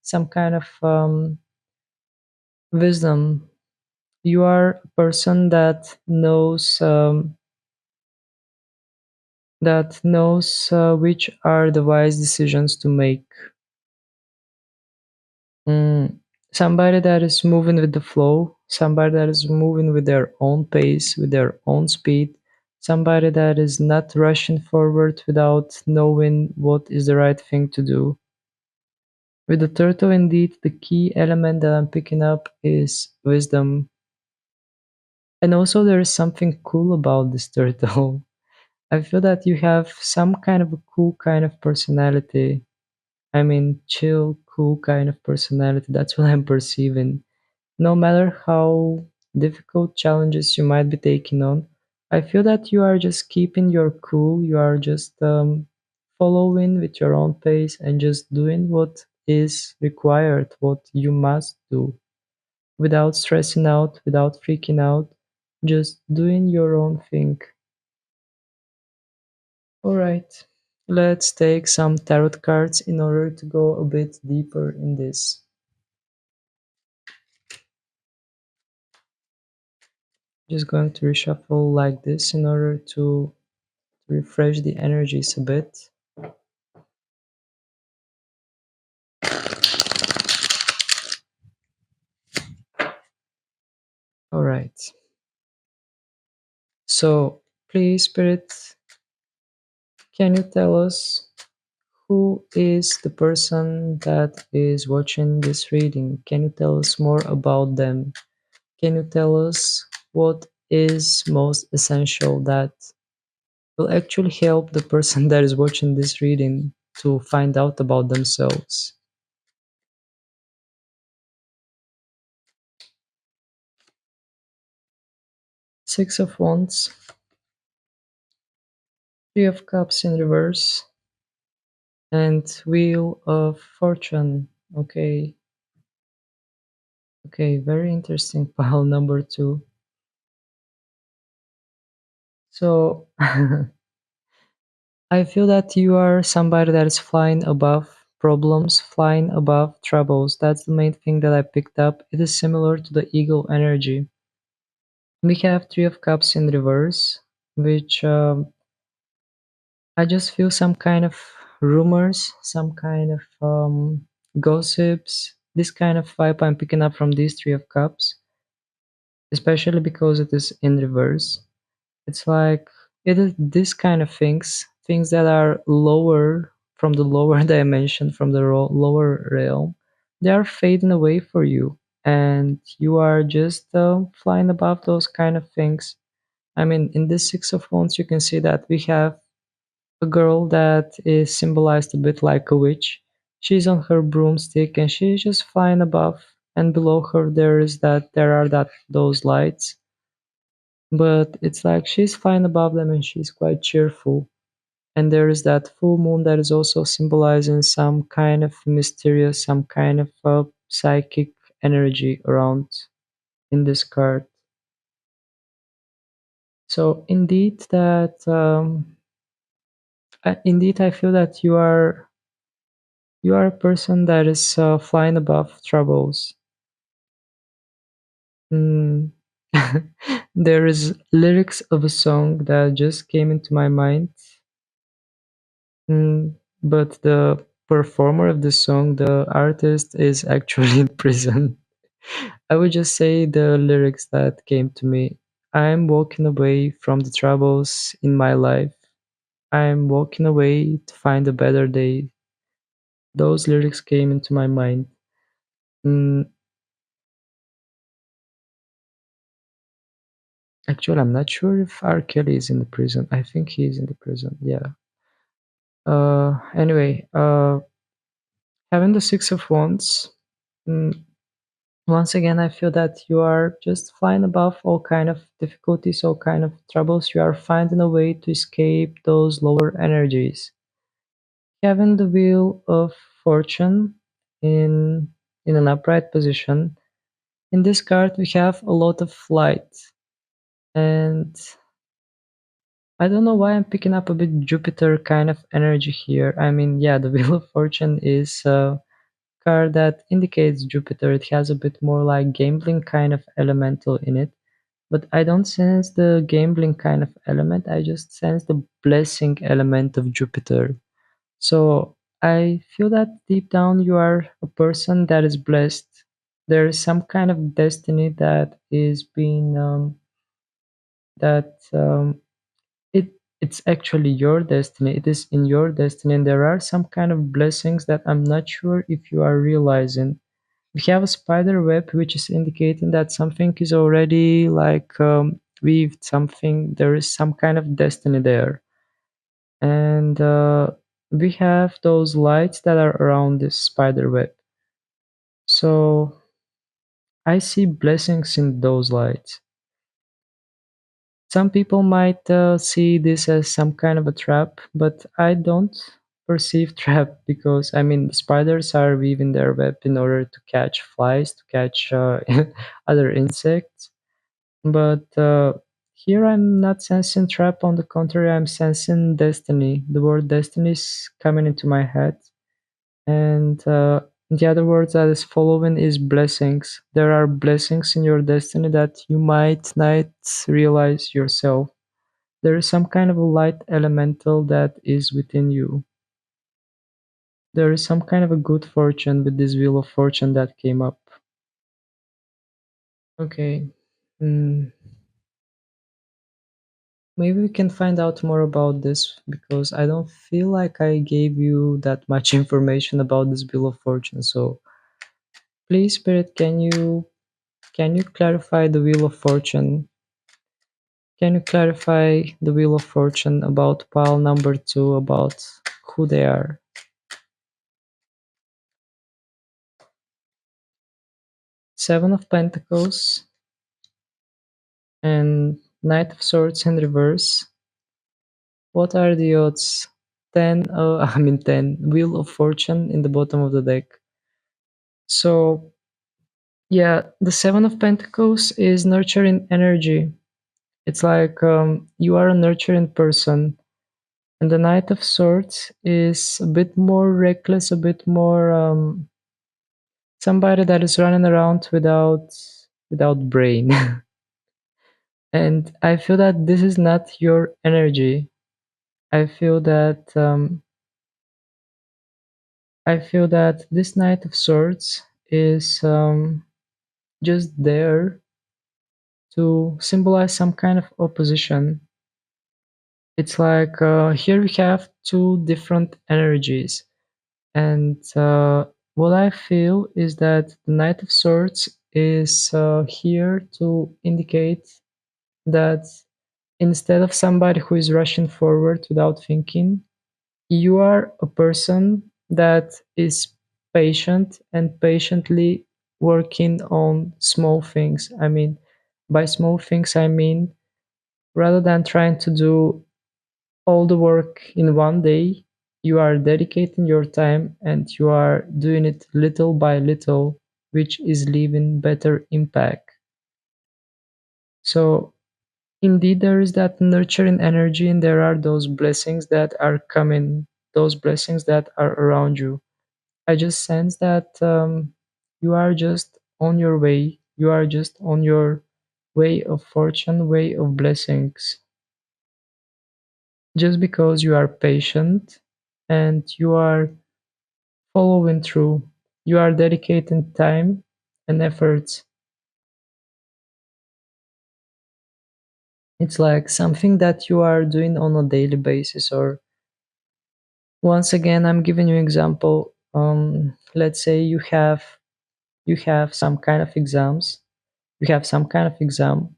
some kind of wisdom. You are a person that knows which are the wise decisions to make. Mm, Somebody that is moving with the flow, somebody that is moving with their own pace, with their own speed, somebody that is not rushing forward without knowing what is the right thing to do. With the turtle, indeed, the key element that I'm picking up is wisdom. And also, there is something cool about this turtle. I feel that you have some kind of a cool kind of personality. I mean, chill, cool kind of personality. That's what I'm perceiving. No matter how difficult challenges you might be taking on, I feel that you are just keeping your cool. You are just following with your own pace and just doing what is required, what you must do, without stressing out, without freaking out, just doing your own thing. All right, let's take some tarot cards in order to go a bit deeper in this. Just going to reshuffle like this in order to refresh the energies a bit. All right. So, please, Spirit, can you tell us who is the person that is watching this reading? Can you tell us more about them? Can you tell us what is most essential that will actually help the person that is watching this reading to find out about themselves? Six of Wands, Three of Cups in reverse, and Wheel of Fortune. Okay, okay, very interesting pile number two. So I feel that you are somebody that is flying above problems, flying above troubles. That's the main thing that I picked up. It is similar to the eagle energy. We have Three of Cups in reverse, which I just feel some kind of rumors, some kind of gossips. This kind of vibe I'm picking up from these Three of Cups, especially because it is in reverse. It's like it is this kind of things that are lower from the lower dimension, from the lower realm. They are fading away for you, and you are just flying above those kind of things. I mean, in this Six of Wands, you can see that we have a girl that is symbolized a bit like a witch. She's on her broomstick and she's just flying above, and below her there are that those lights, but it's like she's flying above them and she's quite cheerful. And there is that full moon that is also symbolizing some kind of mysterious, some kind of psychic energy around in this card. So indeed I feel that you are a person that is flying above troubles. Mm. There is lyrics of a song that just came into my mind. But the performer of the song, the artist, is actually in prison. I would just say the lyrics that came to me. I'm walking away from the troubles in my life. I'm walking away to find a better day. Those lyrics came into my mind. Mm, Actually, I'm not sure if R. Kelly is in the prison. I think he is in the prison. Yeah. Anyway, having the Six of Wands. mm, Once again, I feel that you are just flying above all kind of difficulties, all kind of troubles. You are finding a way to escape those lower energies. Having the Wheel of Fortune in in an upright position. In this card, we have a lot of light, and I don't know why I'm picking up a bit Jupiter kind of energy here. I mean, yeah, the Wheel of Fortune is a card that indicates Jupiter. It has a bit more like gambling kind of elemental in it. But I don't sense the gambling kind of element. I just sense the blessing element of Jupiter. So I feel that deep down you are a person that is blessed. There is some kind of destiny that is being that it's actually your destiny. It is in your destiny, and there are some kind of blessings that I'm not sure if you are realizing. We have a spider web which is indicating that something is already like weaved, something, there is some kind of destiny there. And we have those lights that are around this spider web. So I see blessings in those lights. Some people might see this as some kind of a trap, but I don't perceive trap, because I mean spiders are weaving their web in order to catch flies, to catch other insects. But here I'm not sensing trap. On the contrary, I'm sensing destiny. The word destiny is coming into my head, and the other word that is following is blessings. There are blessings in your destiny that you might not realize yourself. There is some kind of a light elemental that is within you. There is some kind of a good fortune with this wheel of fortune that came up. Okay. Mm. Maybe we can find out more about this because I don't feel like I gave you that much information about this Wheel of Fortune. So please, Spirit, can you clarify the Wheel of Fortune? Can you clarify the Wheel of Fortune about pile number two, about who they are? Seven of Pentacles and Knight of Swords in reverse. What are the odds? 10, I mean 10, Wheel of Fortune in the bottom of the deck. So, yeah, the Seven of Pentacles is nurturing energy. It's like you are a nurturing person. And the Knight of Swords is a bit more reckless, a bit more somebody that is running around without brain. And I feel that this is not your energy. I feel that this Knight of Swords is just there to symbolize some kind of opposition. It's like here we have two different energies, and what I feel is that the Knight of Swords is here to indicate that instead of somebody who is rushing forward without thinking, you are a person that is patient and patiently working on small things. I mean, by small things, I mean rather than trying to do all the work in one day, you are dedicating your time and you are doing it little by little, which is leaving better impact. So, indeed, there is that nurturing energy, and there are those blessings that are coming, those blessings that are around you. I just sense that you are just on your way. You are just on your way of fortune, way of blessings. Just because you are patient and you are following through, you are dedicating time and efforts. It's like something that you are doing on a daily basis. Or once again, I'm giving you an example. Let's say you have some kind of exams. You have some kind of exam,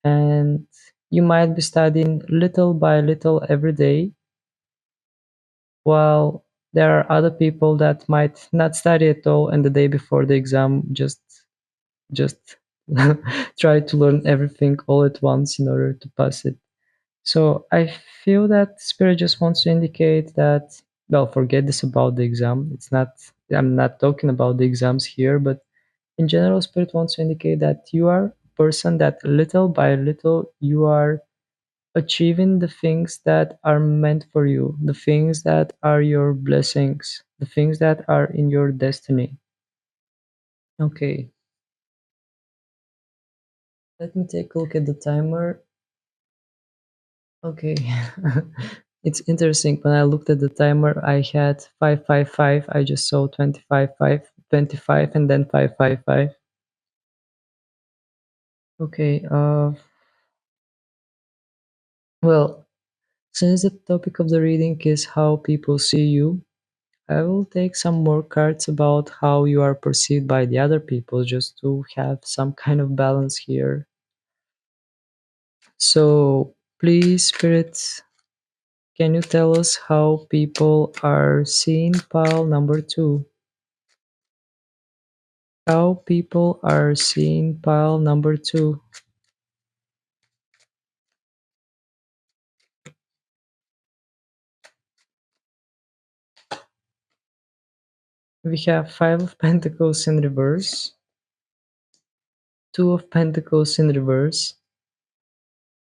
and you might be studying little by little every day, while there are other people that might not study at all, and the day before the exam just try to learn everything all at once in order to pass it. So I feel that Spirit just wants to indicate that, well, forget this about the exam. It's not, I'm not talking about the exams here, but in general, Spirit wants to indicate that you are a person that little by little you are achieving the things that are meant for you, the things that are your blessings, the things that are in your destiny. Okay, let me take a look at the timer. Okay. It's interesting. When I looked at the timer, I had 555. I just saw 25, 5, 25, and then 555. Okay. Well, since the topic of the reading is how people see you, I will take some more cards about how you are perceived by the other people just to have some kind of balance here. So, please, spirits, can you tell us how people are seeing pile number two? How people are seeing pile number two. We have Five of Pentacles in reverse, Two of Pentacles in reverse,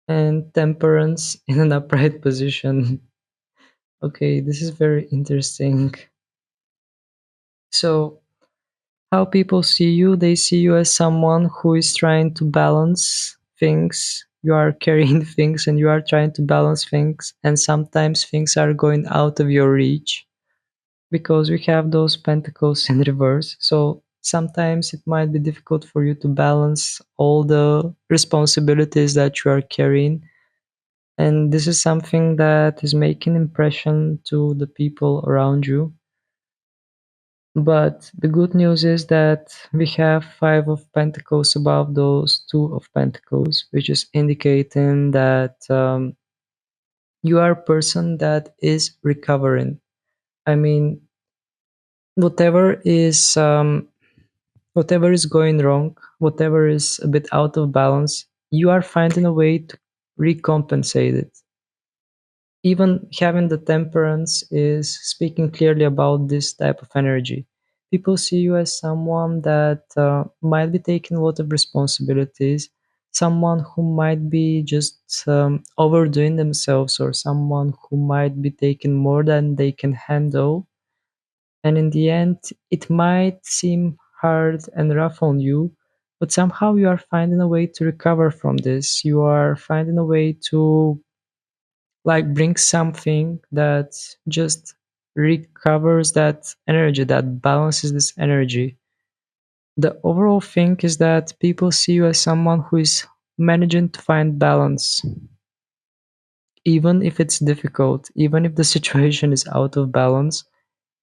and Temperance in an upright position. Okay, this is very interesting. So, how people see you, they see you as someone who is trying to balance things. You are carrying things and you are trying to balance things, and sometimes things are going out of your reach because we have those pentacles in reverse. So sometimes it might be difficult for you to balance all the responsibilities that you are carrying. and this is something that is making impression to the people around you. But the good news is that we have five of pentacles above those two of pentacles, which is indicating that you are a person that is recovering. I mean, whatever is whatever is going wrong, whatever is a bit out of balance, you are finding a way to recompensate it. Even having the temperance is speaking clearly about this type of energy. People see you as someone that might be taking a lot of responsibilities, someone who might be just overdoing themselves, or someone who might be taking more than they can handle. And in the end, it might seem hard and rough on you, but somehow you are finding a way to recover from this. You are finding a way to like bring something that just recovers that energy, that balances this energy. The overall thing is that people see you as someone who is managing to find balance, even if it's difficult, even if the situation is out of balance.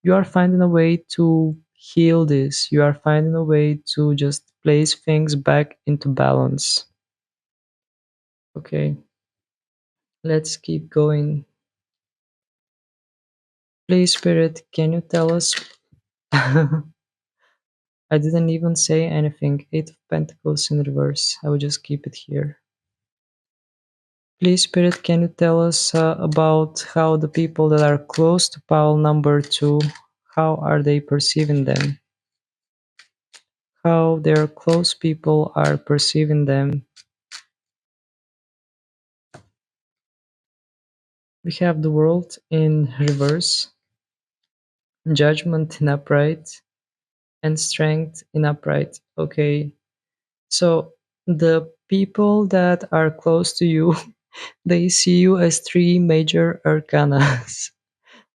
You are finding a way to heal this. You are finding a way to just place things back into balance. Okay, let's keep going. Please, Spirit, can you tell us? I didn't even say anything. Eight of Pentacles in reverse. I will just keep it here. Please, Spirit, can you tell us about how the people that are close to pile number two, how are they perceiving them? How their close people are perceiving them. We have the world in reverse, judgment in upright, and strength in upright. Okay, so the people that are close to you, they see you as three major arcanas.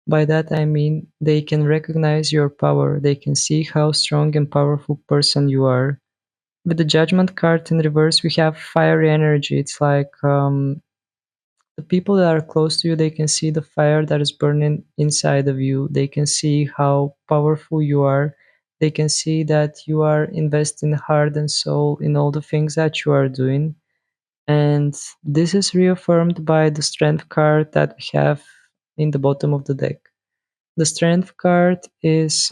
By that I mean they can recognize your power, they can see how strong and powerful person you are. With the judgment card in reverse, we have fiery energy. It's like the people that are close to you, they can see the fire that is burning inside of you. They can see how powerful you are. They can see that you are investing heart and soul in all the things that you are doing. And this is reaffirmed by the strength card that we have in the bottom of the deck. The strength card is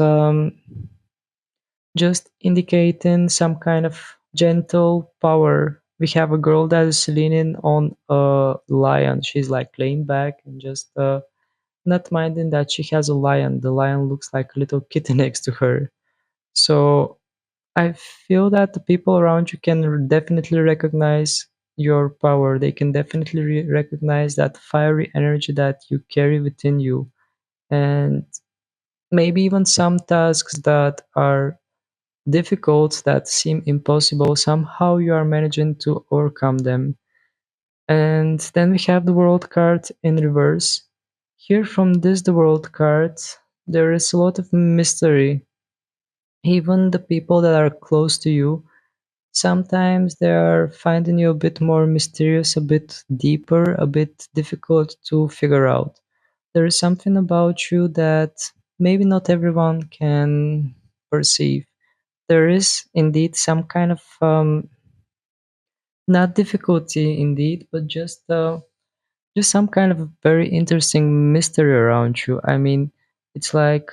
just indicating some kind of gentle power. We have a girl that is leaning on a lion. She's like laying back and just not minding that she has a lion. The lion looks like a little kitty next to her. So I feel that the people around you can definitely recognize your power. They can definitely recognize that fiery energy that you carry within you. And maybe even some tasks that are difficult, that seem impossible, somehow you are managing to overcome them. And then we have the world card in reverse. Here from this the world card, there is a lot of mystery. Even the people that are close to you, sometimes they are finding you a bit more mysterious, a bit deeper, a bit difficult to figure out. There is something about you that maybe not everyone can perceive. There is indeed some kind of not difficulty indeed, but just some kind of very interesting mystery around you. I mean, it's like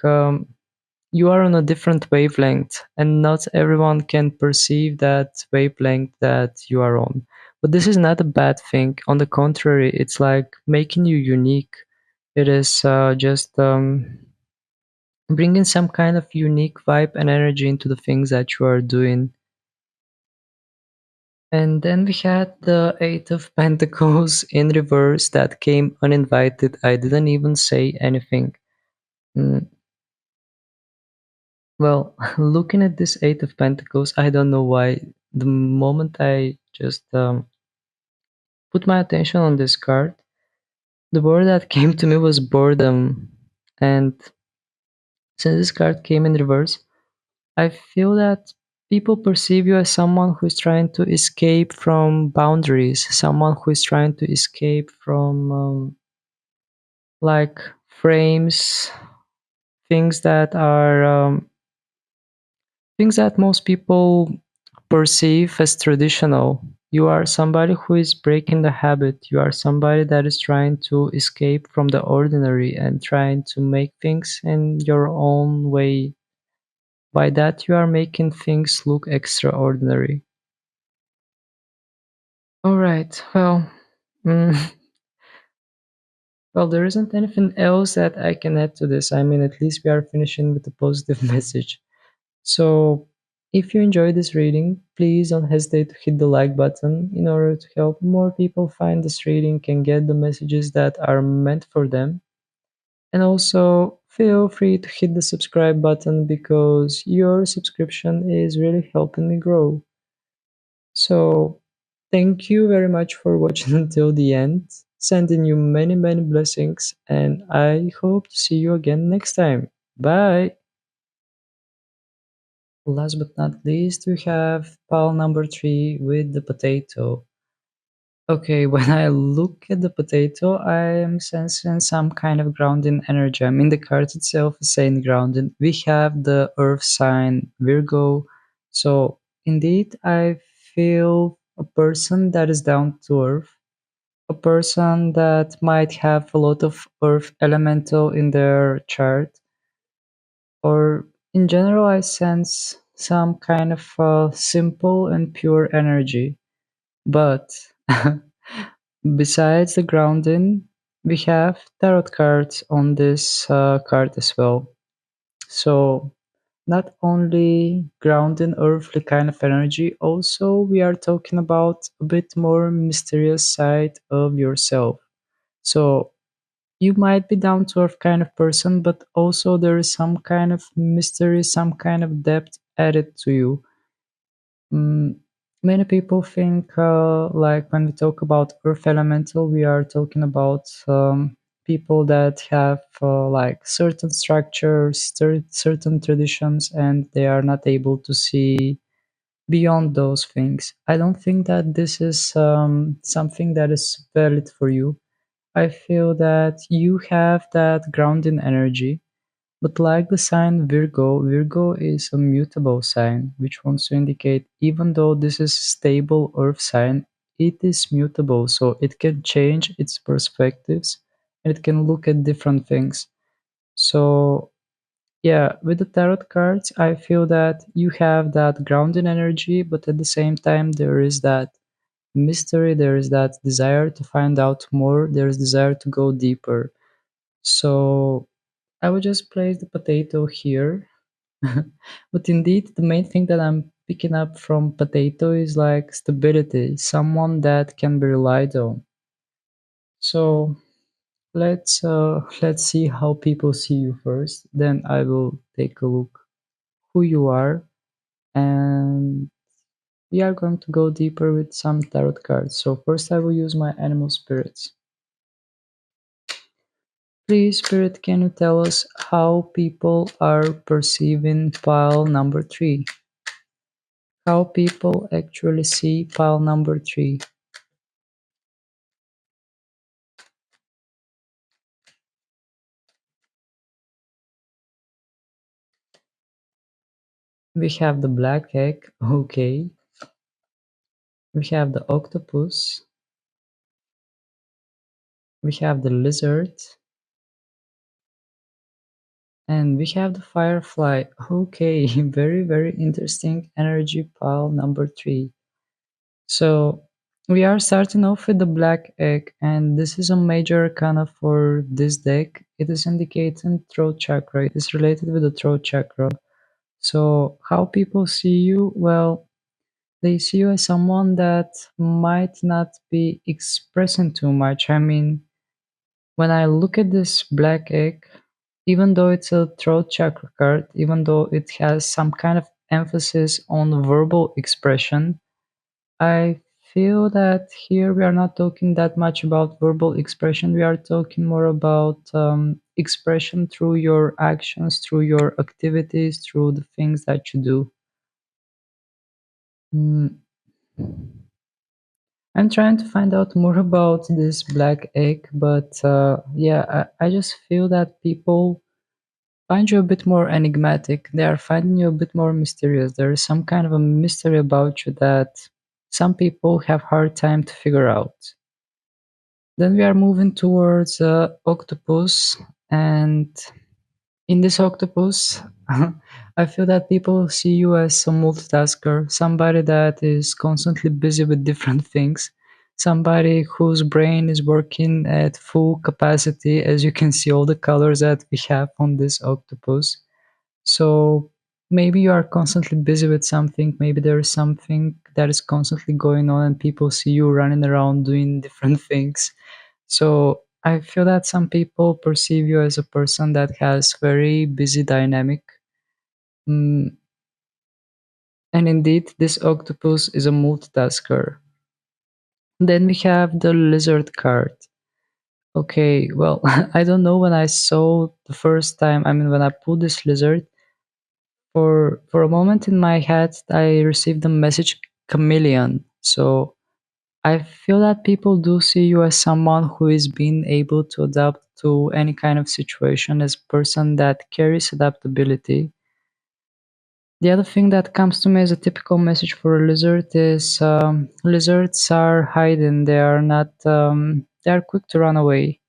you are on a different wavelength, and not everyone can perceive that wavelength that you are on. But this is not a bad thing. On the contrary, it's like making you unique. It is just bringing some kind of unique vibe and energy into the things that you are doing. And then we had the Eight of Pentacles in reverse that came uninvited. I didn't even say anything. Mm, well, looking at this Eight of Pentacles, I don't know why. The moment I just put my attention on this card, the word that came to me was boredom. And since this card came in reverse, I feel that People perceive you as someone who is trying to escape from boundaries, someone who is trying to escape from like frames, things that are things that most people perceive as traditional. You are somebody who is breaking the habit. You are somebody that is trying to escape from the ordinary and trying to make things in your own way. By that, you are making things look extraordinary. All right. Mm, well, there isn't anything else that I can add to this. I mean, at least we are finishing with a positive message. So, if you enjoyed this reading, please don't hesitate to hit the like button in order to help more people find this reading and get the messages that are meant for them. And also, feel free to hit the subscribe button because your subscription is really helping me grow. So, thank you very much for watching until the end. Sending you many, many blessings, and I hope to see you again next time. Bye. Last but not least, we have pile number 3 with the potato. Okay, when I look at the potato, I am sensing some kind of grounding energy. I mean, the card itself is saying grounding. We have the earth sign Virgo. So, indeed, I feel a person that is down to earth, a person that might have a lot of earth elemental in their chart, or in general, I sense some kind of simple and pure energy. But besides the grounding, we have tarot cards on this card as well. So not only grounding earthly kind of energy, also we are talking about a bit more mysterious side of yourself. So you might be down to earth kind of person, but also there is some kind of mystery, some kind of depth added to you. Mm, Many people think like when we talk about earth elemental, we are talking about people that have like certain structures, certain traditions, and they are not able to see beyond those things. I don't think that this is something that is valid for you. I feel that you have that grounding energy, but like the sign Virgo, Virgo is a mutable sign, which wants to indicate even though this is stable earth sign, it is mutable, so it can change its perspectives and it can look at different things. So yeah, with the tarot cards, I feel that you have that grounding energy, but at the same time there is that mystery, there is that desire to find out more, there is desire to go deeper. So I would just place the potato here. But indeed, the main thing that I'm picking up from potato is like stability, someone that can be relied on. So let's see how people see you first. Then I will take a look who you are, and we are going to go deeper with some tarot cards. So first I will use my animal spirits. Please, Spirit, can you tell us how people are perceiving pile number 3? How people actually see pile number 3. We have the black egg, okay. We have the octopus. We have the lizard. And we have the firefly. Okay, very, very interesting energy pile number 3. So we are starting off with the black egg, and this is a major arcana for this deck. It is indicating throat chakra. It is related with the throat chakra. So how people see you? Well, they see you as someone that might not be expressing too much. I mean, when I look at this black egg, even though it's a throat chakra card, even though it has some kind of emphasis on verbal expression, I feel that here we are not talking that much about verbal expression. We are talking more about expression through your actions, through your activities, through the things that you do. Mm, I'm trying to find out more about this black egg, but yeah, I just feel that people find you a bit more enigmatic. They are finding you a bit more mysterious. There is some kind of a mystery about you that some people have hard time to figure out. Then we are moving towards octopus, and in this octopus, I feel that people see you as a multitasker, somebody that is constantly busy with different things, somebody whose brain is working at full capacity, as you can see all the colors that we have on this octopus. So maybe you are constantly busy with something, maybe there is something that is constantly going on, and people see you running around doing different things. So I feel that some people perceive you as a person that has very busy dynamic. Mm, and indeed, this octopus is a multitasker. Then we have the lizard card. Okay, well, I don't know when I saw the first time, I mean, when I pulled this lizard, for a moment in my head, I received the message chameleon. So I feel that people do see you as someone who is being able to adapt to any kind of situation, as a person that carries adaptability. The other thing that comes to me as a typical message for a lizard is lizards are hiding. They are not. They are quick to run away.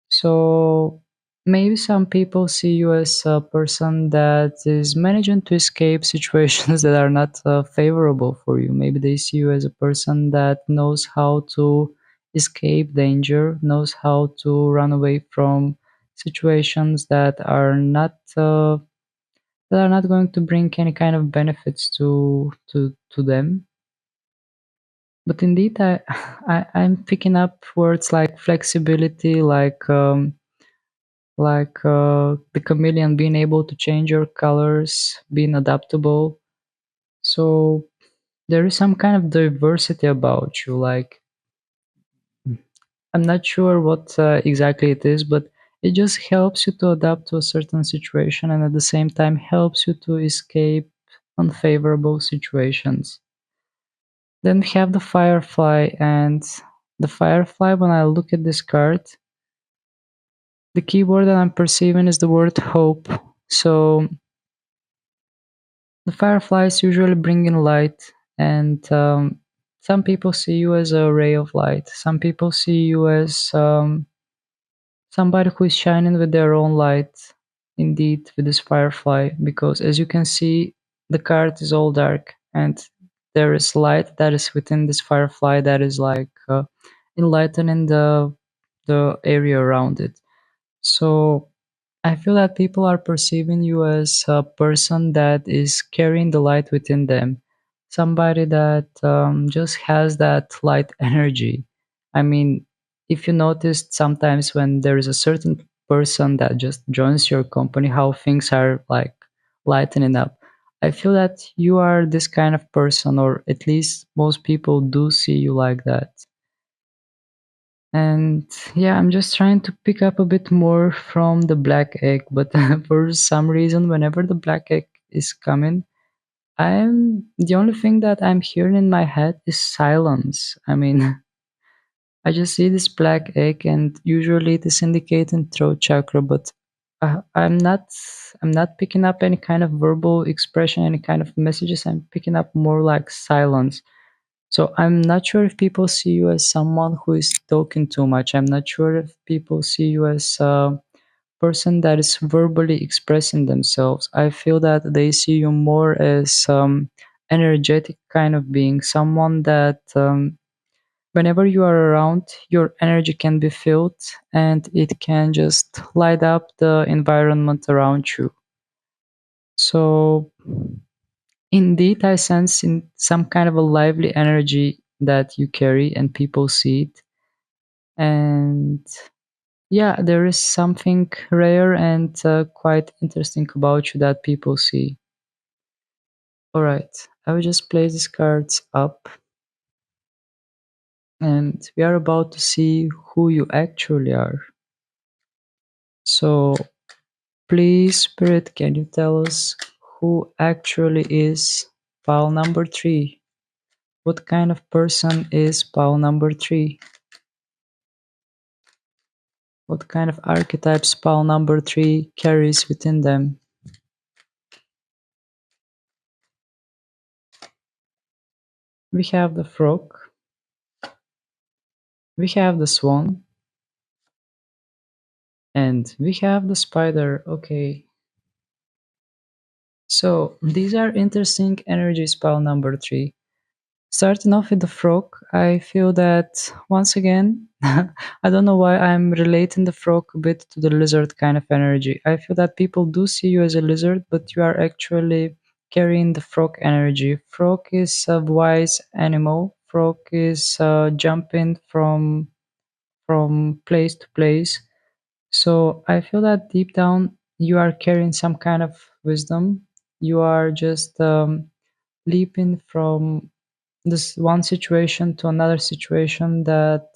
So maybe some people see you as a person that is managing to escape situations that are not favorable for you. Maybe they see you as a person that knows how to escape danger, knows how to run away from situations that are not going to bring any kind of benefits to them. But indeed, I'm picking up words like flexibility, like the chameleon, being able to change your colors, being adaptable. So there is some kind of diversity about you. Like, I'm not sure what exactly it is, but it just helps you to adapt to a certain situation, and at the same time helps you to escape unfavorable situations. Then we have the firefly, and the firefly, when I look at this card, the keyword that I'm perceiving is the word hope. So the fireflies usually bring in light, and some people see you as a ray of light. Some people see you as somebody who is shining with their own light, indeed, with this firefly, because as you can see, the card is all dark, and there is light that is within this firefly that is like enlightening the area around it. So I feel that people are perceiving you as a person that is carrying the light within them, somebody that just has that light energy. I mean, if you noticed sometimes when there is a certain person that just joins your company, how things are like lightening up. I feel that you are this kind of person, or at least most people do see you like that. And yeah, I'm just trying to pick up a bit more from the black egg, but for some reason, whenever the black egg is coming, I'm the only thing that I'm hearing in my head is silence. I mean, I just see this black egg, and usually it is indicating throat chakra, but I'm not picking up any kind of verbal expression, any kind of messages. I'm picking up more like silence. So I'm not sure if people see you as someone who is talking too much. I'm not sure if people see you as a person that is verbally expressing themselves. I feel that they see you more as energetic kind of being, someone that whenever you are around, your energy can be felt and it can just light up the environment around you. So indeed, I sense in some kind of a lively energy that you carry, and people see it. And yeah, there is something rare and quite interesting about you that people see. All right, I will just place these cards up, and we are about to see who you actually are. So, please, Spirit, can you tell us who actually is pile number 3? What kind of person is pile number 3? What kind of archetypes pile number 3 carries within them? We have the frog, we have the swan, and we have the spider. Okay, so these are interesting energies pile number 3. Starting off with the frog, I feel that once again, I don't know why I'm relating the frog a bit to the lizard kind of energy. I feel that people do see you as a lizard, but you are actually carrying the frog energy. Frog is a wise animal. Frog is jumping from place to place. So I feel that deep down you are carrying some kind of wisdom. You are just leaping from this one situation to another situation that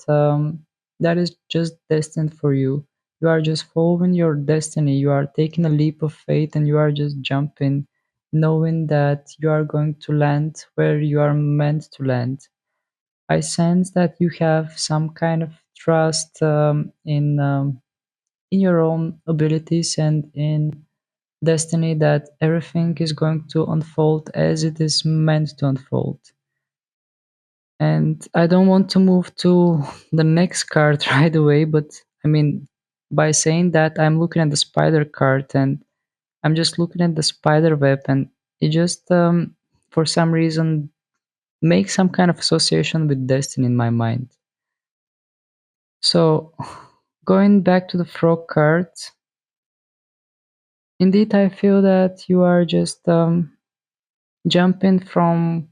is just destined for you. You are just following your destiny. You are taking a leap of faith and you are just jumping, knowing that you are going to land where you are meant to land. I sense that you have some kind of trust in your own abilities and in destiny, that everything is going to unfold as it is meant to unfold. And I don't want to move to the next card right away, but I mean, by saying that, I'm looking at the spider card and I'm just looking at the spider web, and it just, for some reason, makes some kind of association with destiny in my mind. So, going back to the frog card, indeed, I feel that you are just jumping from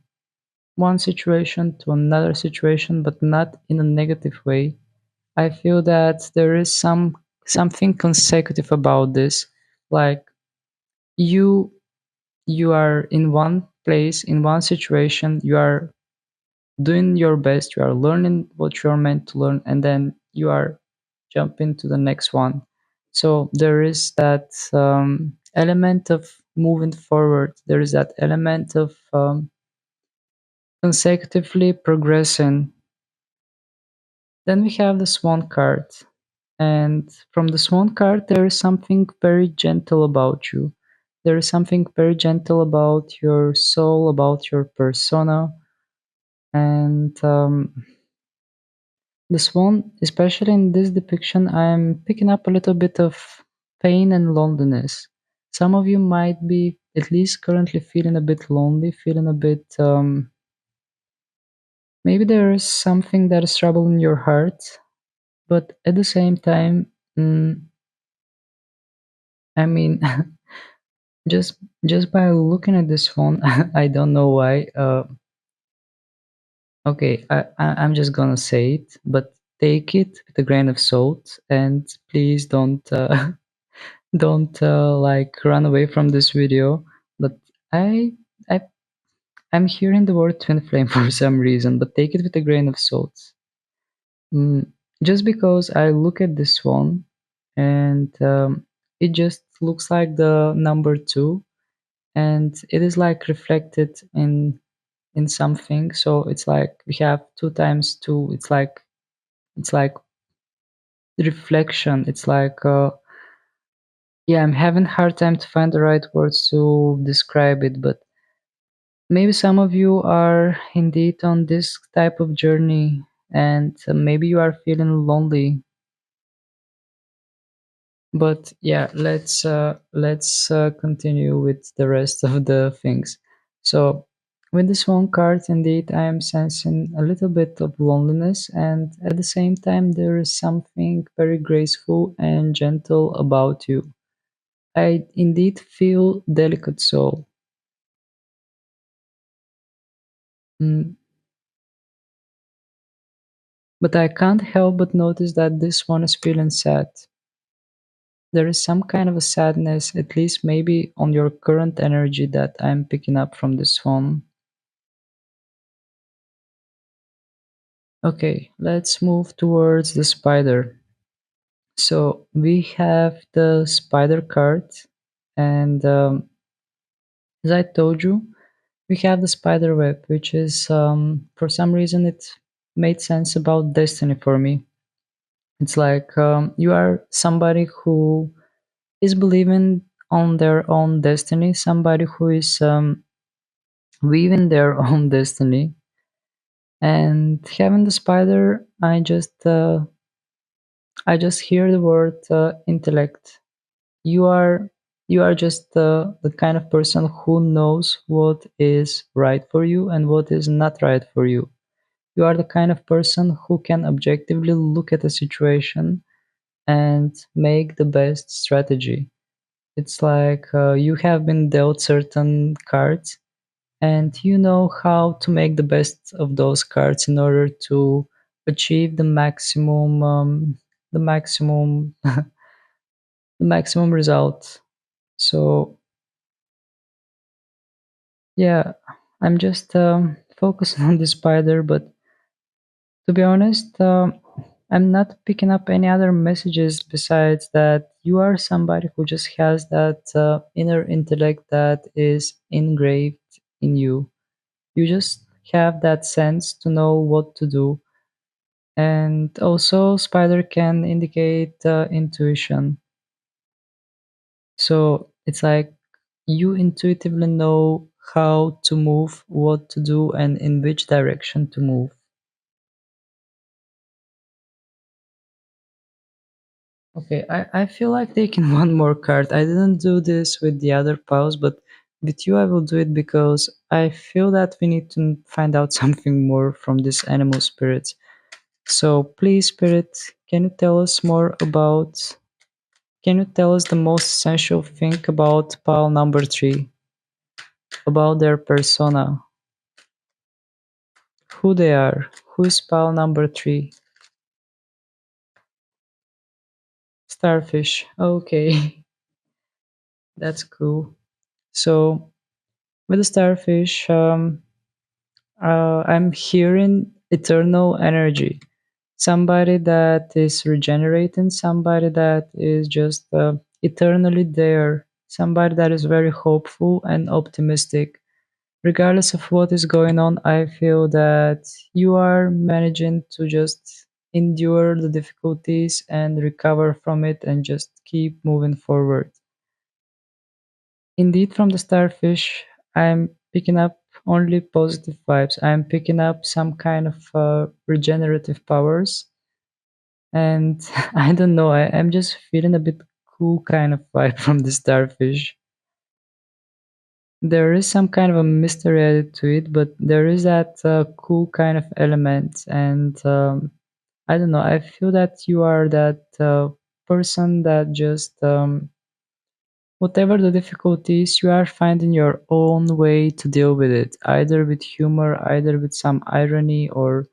one situation to another situation, but not in a negative way. I feel that there is something consecutive about this. Like you you are in one place, in one situation, you are doing your best, you are learning what you are meant to learn, and then you are jumping to the next one. So there is that element of moving forward. There is that element of consecutively progressing. Then we have the swan card. And from the swan card, there is something very gentle about you. There is something very gentle about your soul, about your persona. And the swan, especially in this depiction, I'm picking up a little bit of pain and loneliness. Some of you might be at least currently feeling a bit lonely, feeling a bit, maybe there is something that is troubling your heart, but at the same time, mm, I mean, just just by looking at this phone, I don't know why. Okay, I'm just gonna say it, but take it with a grain of salt, and please don't don't like run away from this video. But I I I'm hearing the word twin flame for some reason, but take it with a grain of salt. Mm, just because I look at this one, and it just looks like the number two, and it is like reflected in something. So it's like we have 2 times 2. It's like reflection. It's like yeah, I'm having hard time to find the right words to describe it, but maybe some of you are indeed on this type of journey, and maybe you are feeling lonely. But yeah, let's continue with the rest of the things. So with this one card, indeed, I am sensing a little bit of loneliness, and at the same time, there is something very graceful and gentle about you. I indeed feel delicate soul. Mm, but I can't help but notice that this one is feeling sad. There is some kind of a sadness, at least maybe on your current energy, that I'm picking up from this one. Okay, let's move towards the spider. So we have the spider card, and as I told you, We have the spider web, which is, for some reason, it made sense about destiny for me. It's like, you are somebody who is believing on their own destiny, somebody who is, weaving their own destiny. And having the spider, I just hear the word intellect. You are you are just the kind of person who knows what is right for you and what is not right for you. You are the kind of person who can objectively look at a situation and make the best strategy. It's like, you have been dealt certain cards and you know how to make the best of those cards in order to achieve the maximum the maximum result. So yeah, I'm just, focusing on the spider, but to be honest, I'm not picking up any other messages besides that you are somebody who just has that inner intellect that is engraved in you. You just have that sense to know what to do. And also, spider can indicate intuition. So it's like you intuitively know how to move, what to do, and in which direction to move. Okay, I feel like taking one more card. I didn't do this with the other piles, but with you I will do it because I feel that we need to find out something more from these animal spirits. So please, spirit, can you tell us more about can you tell us the most essential thing about pile number three, about their persona, who they are, who is pile number three? Starfish. Okay, that's cool. So with the starfish, I'm hearing eternal energy. Somebody that is regenerating, somebody that is just eternally there, somebody that is very hopeful and optimistic. Regardless of what is going on, I feel that you are managing to just endure the difficulties and recover from it and just keep moving forward. Indeed, from the starfish, I'm picking up only positive vibes. I'm picking up some kind of regenerative powers. And I don't know, I'm just feeling a bit cool kind of vibe from the starfish. There is some kind of a mystery added to it, but there is that cool kind of element. And I don't know, I feel that you are that person that just, whatever the difficulties, you are finding your own way to deal with it, either with humor, either with some irony, or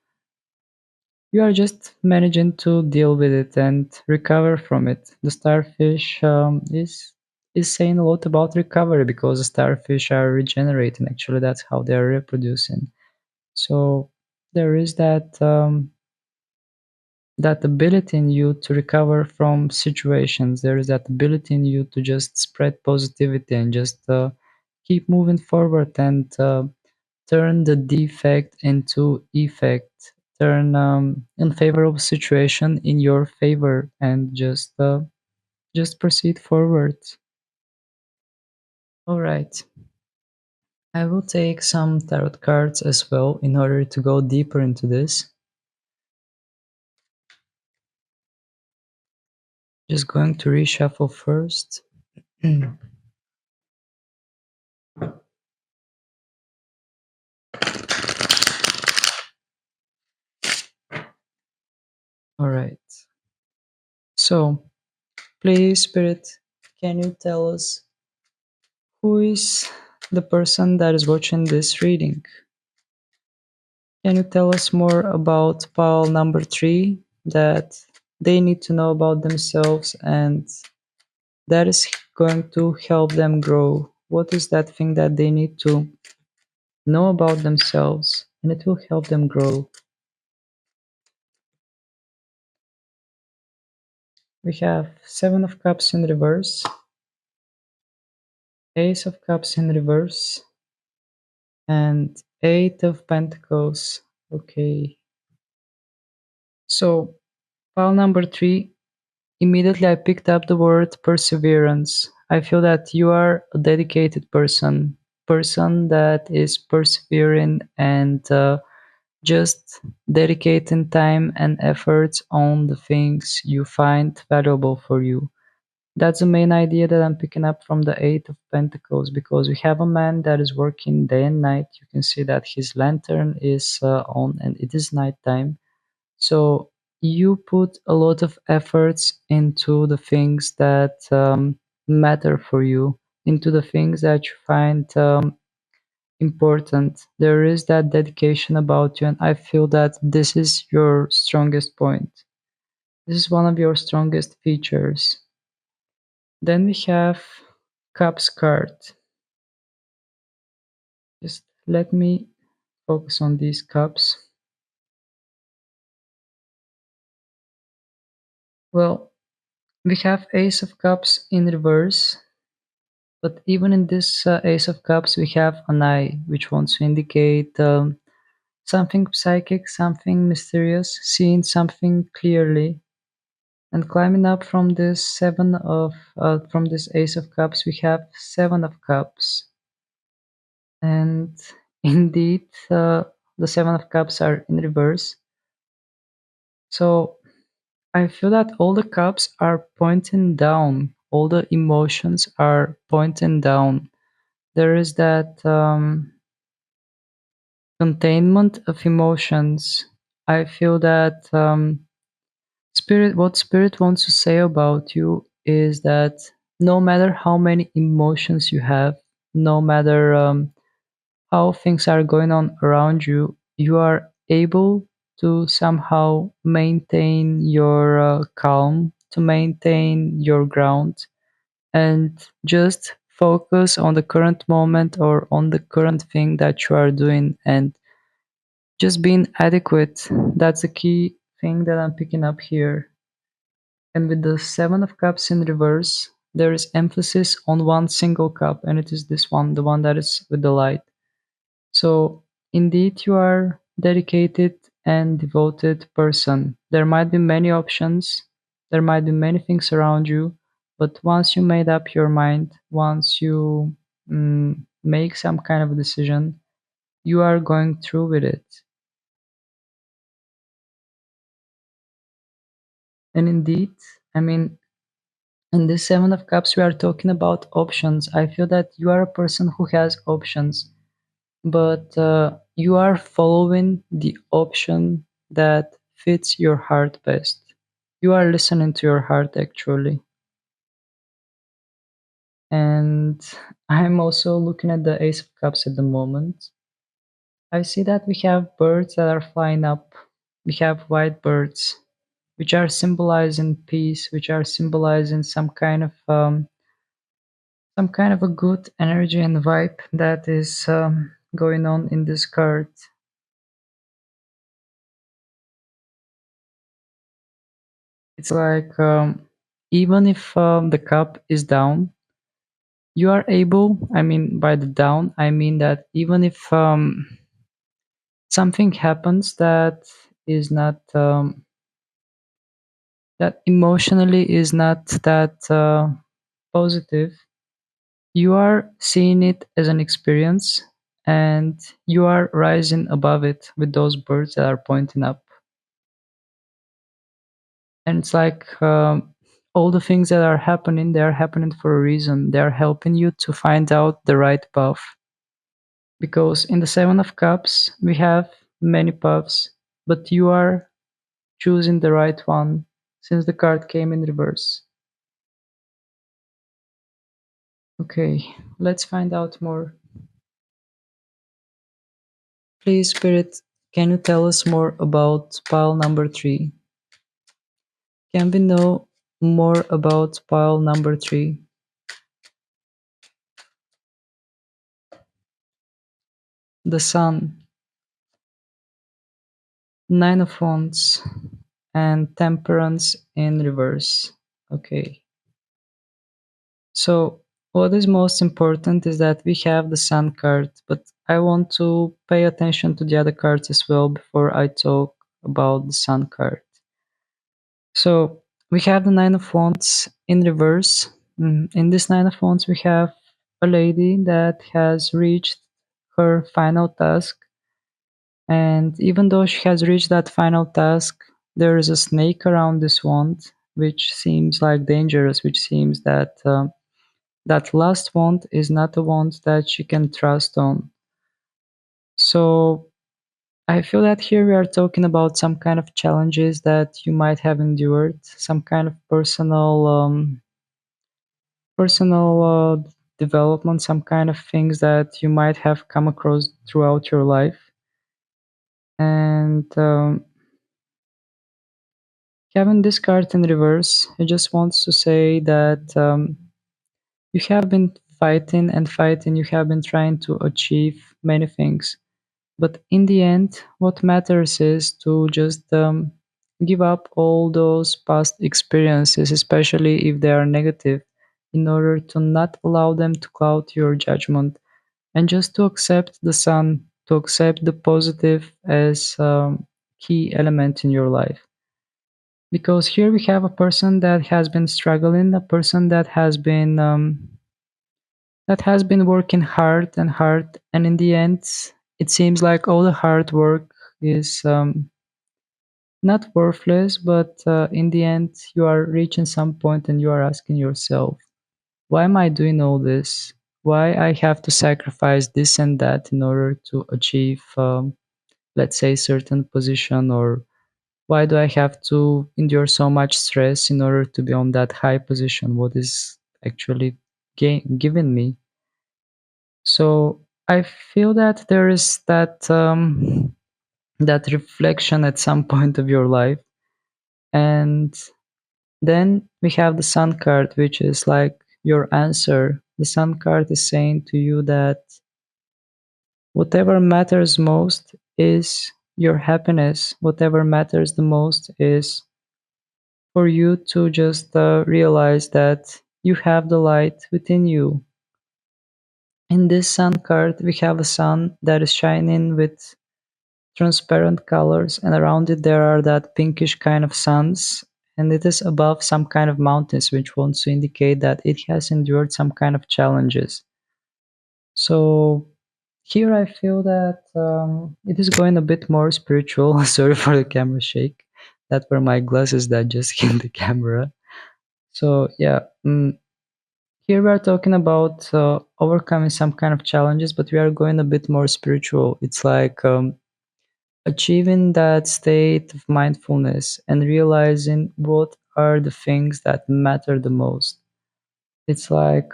you are just managing to deal with it and recover from it. The starfish is saying a lot about recovery because the starfish are regenerating. Actually, that's how they are reproducing. So there is that ability in you to recover from situations. There is that ability in you to just spread positivity and just keep moving forward and turn the defect into effect, turn unfavorable situation in your favor, and just proceed forward. All right, I will take some tarot cards as well in order to go deeper into this. Just going to reshuffle first. All right, so please, spirit, can you tell us who is the person that is watching this reading? Can you tell us more about pile number three that they need to know about themselves and that is going to help them grow? What is that thing that they need to know about themselves and it will help them grow? We have Seven of Cups in reverse, Ace of Cups in reverse, and Eight of Pentacles. Okay. So, pile number three, immediately I picked up the word perseverance. I feel that you are a dedicated person that is persevering and just dedicating time and efforts on the things you find valuable for you. That's the main idea that I'm picking up from the Eight of Pentacles, because we have a man that is working day and night. You can see that his lantern is on and it is nighttime. So you put a lot of efforts into the things that matter for you, into the things that you find important. There is that dedication about you, and I feel that this is your strongest point. This is one of your strongest features. Then we have Cups card. Just let me focus on these cups. Well, we have Ace of Cups in reverse, but even in this Ace of Cups, we have an eye, which wants to indicate something psychic, something mysterious, seeing something clearly. And climbing up from this from this Ace of Cups, we have Seven of Cups. And indeed, the Seven of Cups are in reverse. So I feel that all the cups are pointing down. All the emotions are pointing down. There is that containment of emotions. I feel that what spirit wants to say about you is that no matter how many emotions you have, no matter how things are going on around you, you are able to somehow maintain your calm, to maintain your ground, and just focus on the current moment or on the current thing that you are doing, and just being adequate. That's the key thing that I'm picking up here. And with the Seven of Cups in reverse, there is emphasis on one single cup, and it is this one, the one that is with the light. So, indeed, you are dedicated and devoted person. There might be many options, there might be many things around you, but once you made up your mind, once you make some kind of a decision, you are going through with it. And indeed, I mean, in this Seven of Cups, we are talking about options. I feel that you are a person who has options, but you are following the option that fits your heart best. You are listening to your heart actually. And I'm also looking at the Ace of Cups at the moment. I see that we have birds that are flying up. We have white birds, which are symbolizing peace, which are symbolizing some kind of a good energy and vibe that is going on in this card. It's like even if the cup is down, you are able, I mean, by the down, I mean that even if something happens that is not, that emotionally is not that positive, you are seeing it as an experience and you are rising above it with those birds that are pointing up. And it's like all the things that are happening, they are happening for a reason. They are helping you to find out the right path. Because in the Seven of Cups, we have many paths, but you are choosing the right one since the card came in reverse. Okay, let's find out more. Please, Spirit, can you tell us more about pile number three? Can we know more about pile number three? The Sun, Nine of Wands, and Temperance in reverse. Okay. So what is most important is that we have the Sun card, but I want to pay attention to the other cards as well before I talk about the Sun card. So we have the Nine of Wands in reverse. In this Nine of Wands, we have a lady that has reached her final task. And even though she has reached that final task, there is a snake around this wand, which seems like dangerous, which seems that that last wand is not a wand that she can trust on. So I feel that here we are talking about some kind of challenges that you might have endured, some kind of personal development, some kind of things that you might have come across throughout your life. And having this card in reverse, it just wants to say that you have been fighting and fighting, you have been trying to achieve many things. But in the end, what matters is to just give up all those past experiences, especially if they are negative, in order to not allow them to cloud your judgment and just to accept the sun, to accept the positive as key element in your life. Because here we have a person that has been struggling, a person that has been working hard and hard, and in the end, it seems like all the hard work is not worthless, but in the end, you are reaching some point and you are asking yourself, why am I doing all this? Why I have to sacrifice this and that in order to achieve, let's say, certain position, or why do I have to endure so much stress in order to be on that high position? What is actually given me? So I feel that there is that reflection at some point of your life, and then we have the Sun card, which is like your answer. The Sun card is saying to you that whatever matters most is your happiness. Whatever matters the most is for you to just realize that you have the light within you. In this Sun card, we have a sun that is shining with transparent colors, and around it there are that pinkish kind of suns, and it is above some kind of mountains, which wants to indicate that it has endured some kind of challenges. So here I feel that it is going a bit more spiritual. Sorry for the camera shake. That were my glasses that just hit the camera. So yeah, here we are talking about overcoming some kind of challenges, but we are going a bit more spiritual. It's like achieving that state of mindfulness and realizing what are the things that matter the most. It's like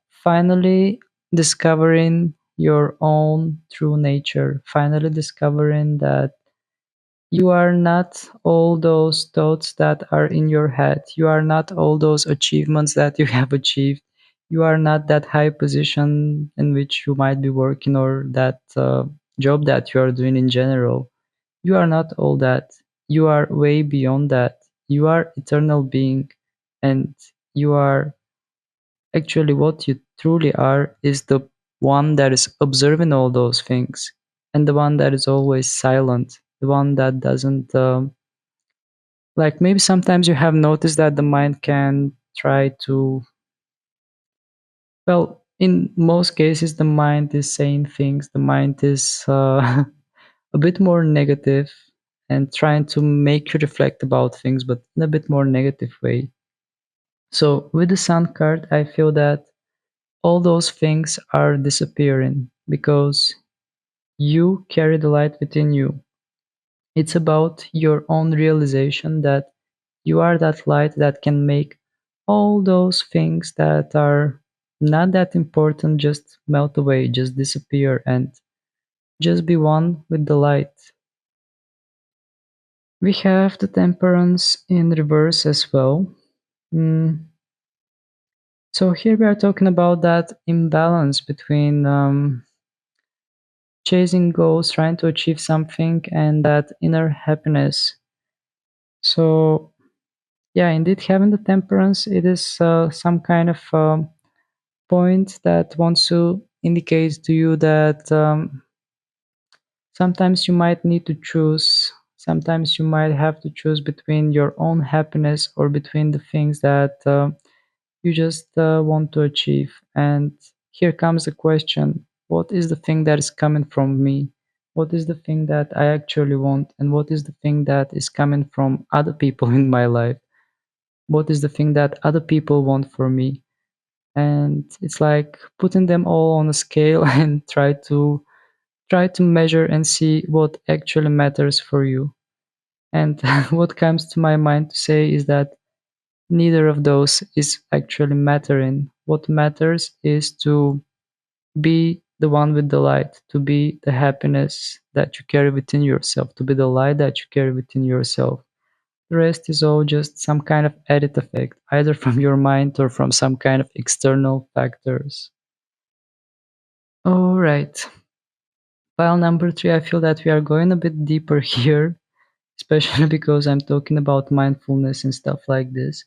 finally discovering your own true nature, finally discovering that you are not all those thoughts that are in your head. You are not all those achievements that you have achieved. You are not that high position in which you might be working, or that job that you are doing in general. You are not all that. You are way beyond that. You are eternal being, and you are actually what you truly are is the one that is observing all those things, and the one that is always silent, the one that doesn't like, maybe sometimes you have noticed that the mind can try to, well, in most cases the mind is saying things, the mind is a bit more negative and trying to make you reflect about things, but in a bit more negative way. So with the Sun card, I feel that all those things are disappearing because you carry the light within you. It's about your own realization that you are that light that can make all those things that are not that important just melt away, just disappear, and just be one with the light. We have the Temperance in reverse as well. Mm, So here we are talking about that imbalance between chasing goals, trying to achieve something, and that inner happiness. So yeah, indeed, having the temperance, it is some kind of point that wants to indicates to you that sometimes you might need to choose. Sometimes you might have to choose between your own happiness or between the things that you just want to achieve. And here comes the question: what is the thing that is coming from me? What is the thing that I actually want? And what is the thing that is coming from other people in my life? What is the thing that other people want for me? And it's like putting them all on a scale and try to measure and see what actually matters for you. And what comes to my mind to say is that neither of those is actually mattering. What matters is to be the one with the light, to be the happiness that you carry within yourself, to be the light that you carry within yourself. The rest is all just some kind of added effect, either from your mind or from some kind of external factors. All right. File number three, I feel that we are going a bit deeper here, especially because I'm talking about mindfulness and stuff like this.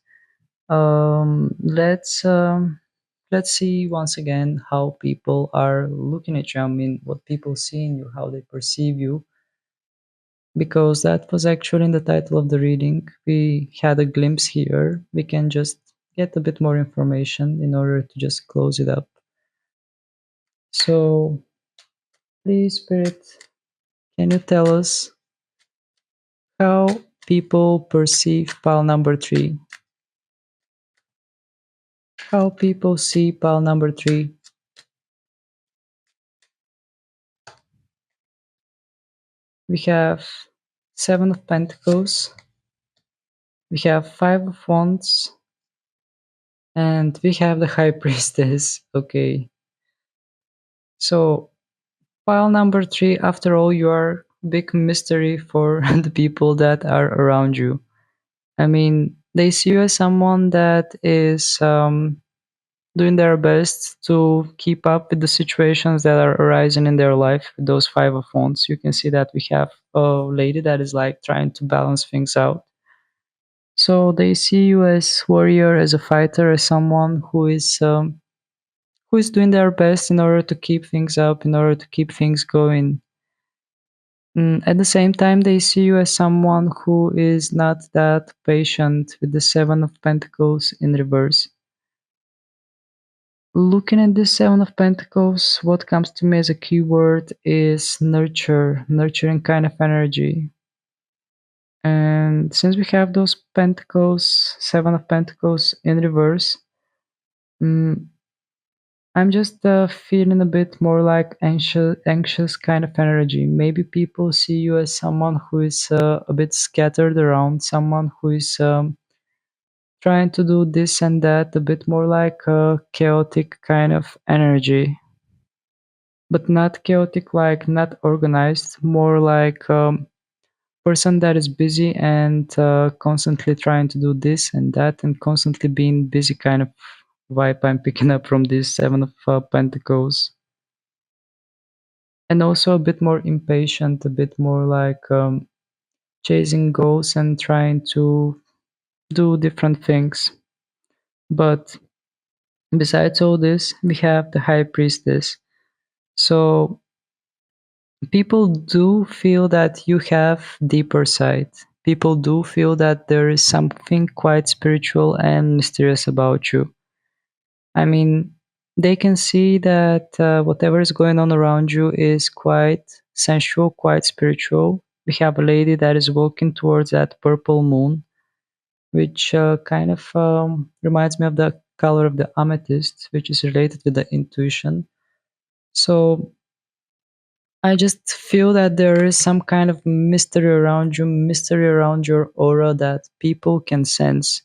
Let's see once again how people are looking at you. I mean, what people see in you, how they perceive you, because that was actually in the title of the reading. We had a glimpse here. We can just get a bit more information in order to just close it up. So, please, Spirit, can you tell us how people perceive pile number three? How people see pile number three? We have Seven of Pentacles, we have Five of Wands, and we have the High Priestess. Okay, so pile number three, after all, you are a big mystery for the people that are around you. I mean, they see you as someone that is doing their best to keep up with the situations that are arising in their life with those Five of Wands. You can see that we have a lady that is like trying to balance things out. So they see you as warrior, as a fighter, as someone who is doing their best in order to keep things up, in order to keep things going. At the same time, they see you as someone who is not that patient with the Seven of Pentacles in reverse. Looking at this Seven of Pentacles, what comes to me as a keyword is nurture, nurturing kind of energy. And since we have those Pentacles, Seven of Pentacles in reverse, mm, I'm just feeling a bit more like anxious kind of energy. Maybe people see you as someone who is a bit scattered around, someone who is trying to do this and that, a bit more like a chaotic kind of energy, but not chaotic, like not organized, more like person that is busy and constantly trying to do this and that and constantly being busy kind of vibe I'm picking up from this Seven of Pentacles. And also a bit more impatient, a bit more like chasing goals and trying to do different things. But besides all this, we have the High Priestess. So people do feel that you have deeper side. People do feel that there is something quite spiritual and mysterious about you. I mean, they can see that whatever is going on around you is quite sensual, quite spiritual. We have a lady that is walking towards that purple moon, which kind of reminds me of the color of the amethyst, which is related with the intuition. So I just feel that there is some kind of mystery around you, mystery around your aura that people can sense.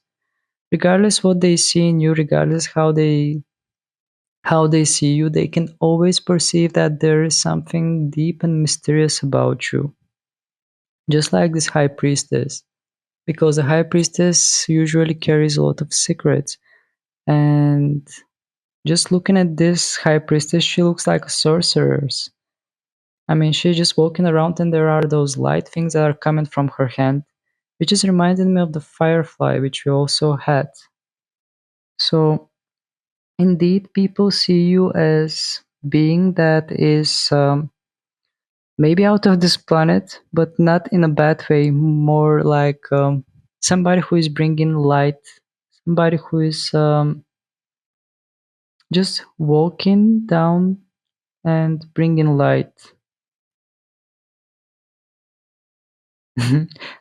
Regardless what they see in you, regardless how they see you, they can always perceive that there is something deep and mysterious about you. Just like this high priestess. Because the high priestess usually carries a lot of secrets. And just looking at this high priestess, she looks like a sorceress. I mean, she's just walking around and there are those light things that are coming from her hand, which is reminding me of the firefly, which we also had. So, indeed, people see you as being that is maybe out of this planet, but not in a bad way, more like somebody who is bringing light, somebody who is just walking down and bringing light.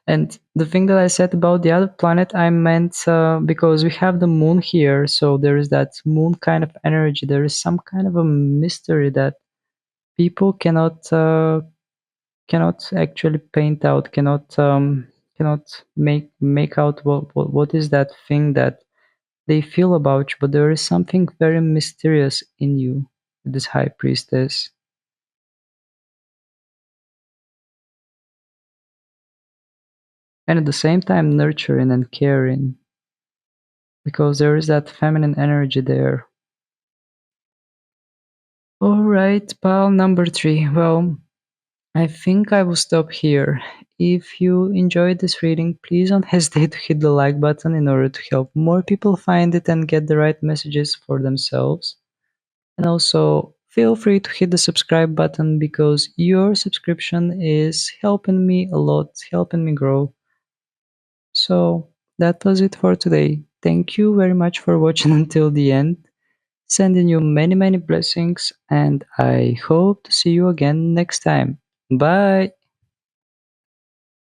And the thing that I said about the other planet, I meant because we have the moon here, so there is that moon kind of energy. There is some kind of a mystery that people cannot actually paint out, cannot make out what is that thing that they feel about you. But there is something very mysterious in you, this high priestess, and at the same time nurturing and caring, because there is that feminine energy there. All right, pile number three. Well, I think I will stop here. If you enjoyed this reading, please don't hesitate to hit the like button in order to help more people find it and get the right messages for themselves. And also, feel free to hit the subscribe button because your subscription is helping me a lot, helping me grow. So, that was it for today. Thank you very much for watching until the end. Sending you many, many blessings, and I hope to see you again next time. Bye.